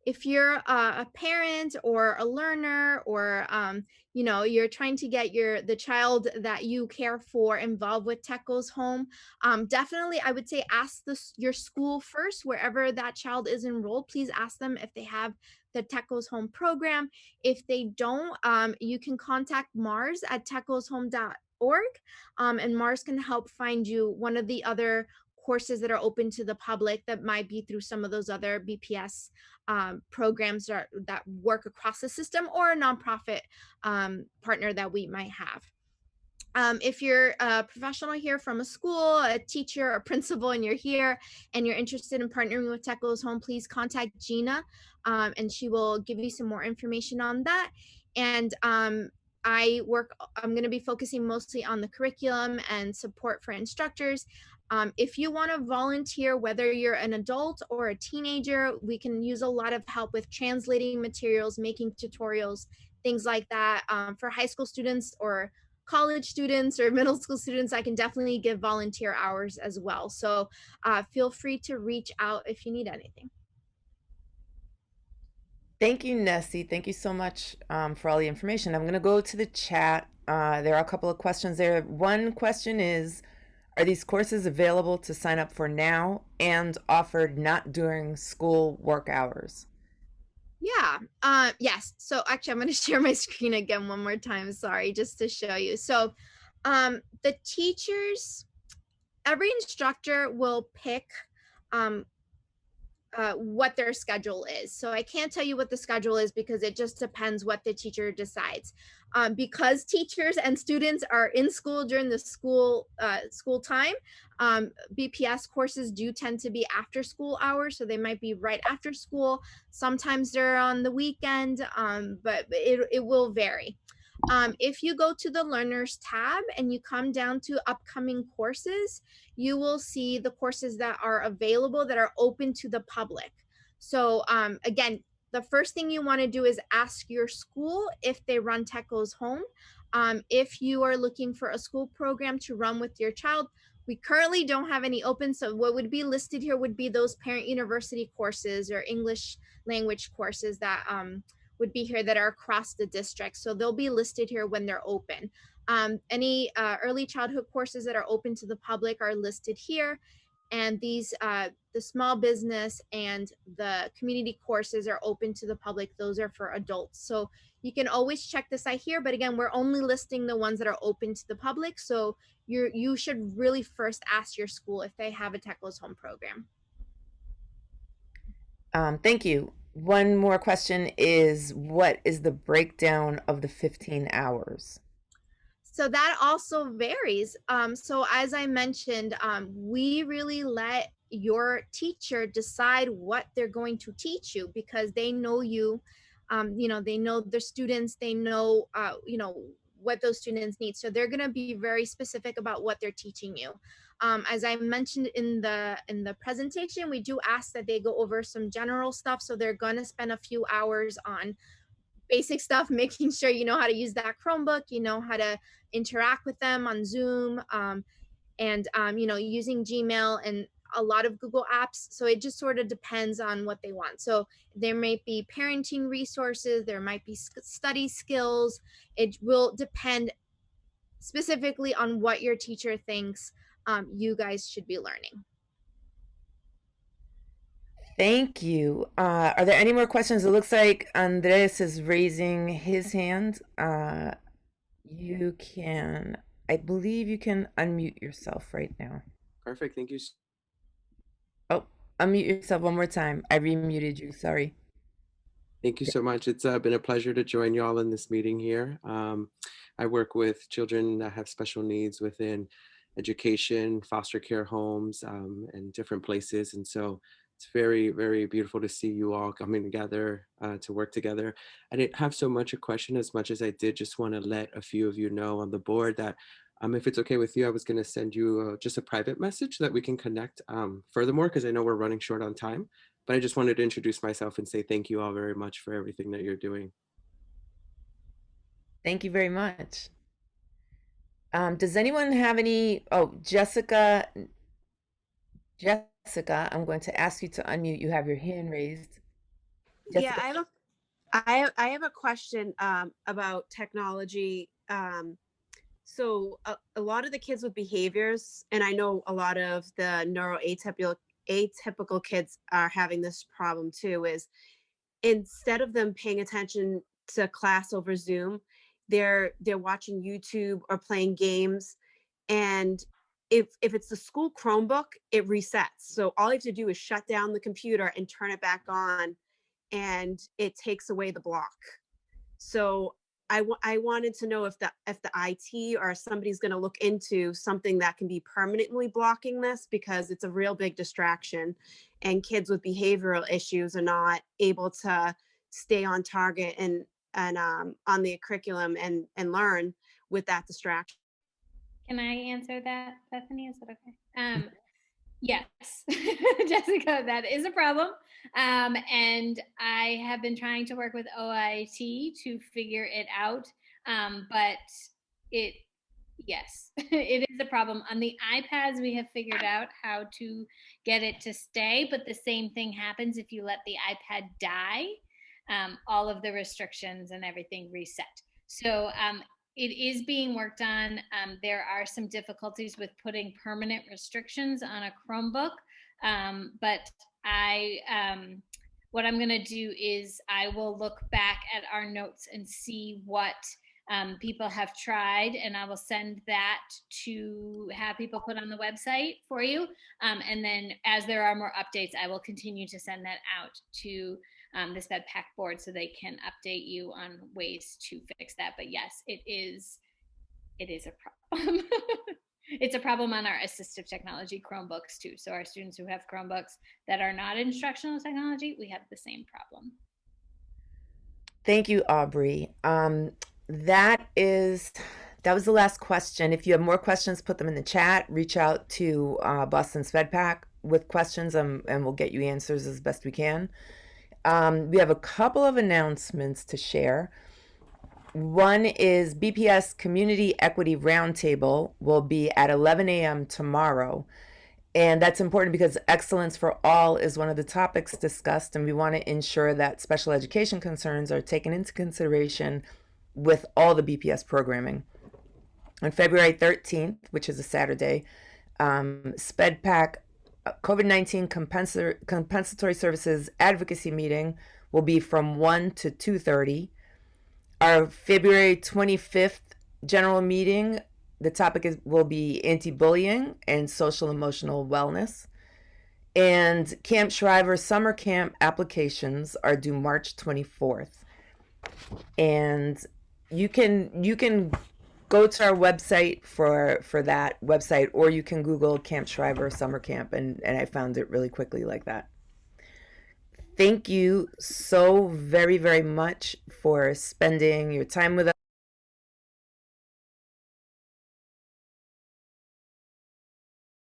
if you're a parent or a learner, or you know, you're trying to get the child that you care for involved with Tech Goes Home, definitely I would say ask your school first, wherever that child is enrolled. Please ask them if they have the Tech Goes Home program. If they don't, you can contact Mars at techgoeshome.org, and Mars can help find you one of the other courses that are open to the public that might be through some of those other BPS programs that work across the system, or a nonprofit partner that we might have. If you're a professional here from a school, a teacher, a principal, and you're here and you're interested in partnering with Tech Goes Home, please contact Gina, and she will give you some more information on that. And I'm going to be focusing mostly on the curriculum and support for instructors. If you want to volunteer, whether you're an adult or a teenager, we can use a lot of help with translating materials, making tutorials, things like that. For high school students or college students or middle school students, I can definitely give volunteer hours as well. So feel free to reach out if you need anything. Thank you, Nessie. Thank you so much for all the information. I'm going to go to the chat. There are a couple of questions there. One question is, are these courses available to sign up for now and offered not during school work hours? Yeah, yes. So actually, I'm going to share my screen again one more time. Sorry, just to show you. So the teachers, every instructor will pick what their schedule is. So I can't tell you what the schedule is because it just depends what the teacher decides. Because teachers and students are in school during the school time, BPS courses do tend to be after school hours, so they might be right after school. Sometimes they're on the weekend, but it will vary. If you go to the Learners tab and you come down to upcoming courses, you will see the courses that are available that are open to the public. So again, the first thing you want to do is ask your school if they run Tech Goes Home. If you are looking for a school program to run with your child, we currently don't have any open. So what would be listed here would be those parent university courses or English language courses that would be here that are across the district. So they'll be listed here when they're open. Any early childhood courses that are open to the public are listed here. And these, the small business and the community courses are open to the public. Those are for adults. So you can always check the site here, but again, we're only listing the ones that are open to the public. So you should really first ask your school if they have a Tech Goes Home program. Thank you. One more question is, what is the breakdown of the 15 hours? So that also varies. So as I mentioned, we really let your teacher decide what they're going to teach you because they know you, they know the students, they know, what those students need. So they're going to be very specific about what they're teaching you. As I mentioned in the presentation, we do ask that they go over some general stuff. So they're going to spend a few hours on basic stuff, making sure you know how to use that Chromebook, you know how to interact with them on Zoom, and using Gmail and a lot of Google apps. So it just sort of depends on what they want. So there might be parenting resources, there might be study skills. It will depend specifically on what your teacher thinks you guys should be learning. Thank you. Are there any more questions? It looks like Andres is raising his hand. I believe you can unmute yourself right now. Perfect, thank you. Oh, unmute yourself one more time. I remuted you, sorry. Thank you so much. It's been a pleasure to join you all in this meeting here. I work with children that have special needs within education, foster care homes, and different places. And so it's very, very beautiful to see you all coming together to work together. I didn't have so much a question as much as I did just want to let a few of you know on the board that If it's okay with you, I was going to send you just a private message so that we can connect furthermore, because I know we're running short on time. But I just wanted to introduce myself and say thank you all very much for everything that you're doing. Thank you very much. Does anyone have any? Oh, Jessica, I'm going to ask you to unmute. You have your hand raised. Yeah, Jessica. I have a question about technology. So a lot of the kids with behaviors, and I know a lot of the neuroatypical kids are having this problem too, is instead of them paying attention to class over Zoom, they're watching YouTube or playing games. And if it's the school Chromebook, it resets. So all you have to do is shut down the computer and turn it back on, and it takes away the block. So I wanted to know if the IT or somebody's going to look into something that can be permanently blocking this, because it's a real big distraction, and kids with behavioral issues are not able to stay on target and on the curriculum and learn with that distraction. Can I answer that, Bethany? Is that okay? Yes, Jessica, that is a problem. And I have been trying to work with OIT to figure it out. But yes, it is a problem. On the iPads, we have figured out how to get it to stay, but the same thing happens if you let the iPad die. All of the restrictions and everything reset. So it is being worked on. There are some difficulties with putting permanent restrictions on a Chromebook, but what I'm going to do is I will look back at our notes and see what people have tried, and I will send that to have people put on the website for you. And then as there are more updates, I will continue to send that out to the SpEdPAC board so they can update you on ways to fix that. But yes, it is a problem. It's a problem on our assistive technology Chromebooks too. So our students who have Chromebooks that are not instructional technology, we have the same problem. Thank you, Aubrey. That was the last question. If you have more questions, put them in the chat. Reach out to Boston SpEdPAC with questions, and we'll get you answers as best we can. We have a couple of announcements to share. One is BPS Community Equity Roundtable will be at 11 a.m. tomorrow. And that's important because excellence for all is one of the topics discussed, and we want to ensure that special education concerns are taken into consideration with all the BPS programming. On February 13th, which is a Saturday, SpEdPAC COVID-19 compensatory services advocacy meeting will be from 1 to 2:30. Our February 25th general meeting, the topic will be anti-bullying and social emotional wellness. And Camp Shriver summer camp applications are due March 24th. And you can go to our website for that website, or you can Google Camp Shriver Summer Camp, and I found it really quickly like that. Thank you so very, very much for spending your time with us.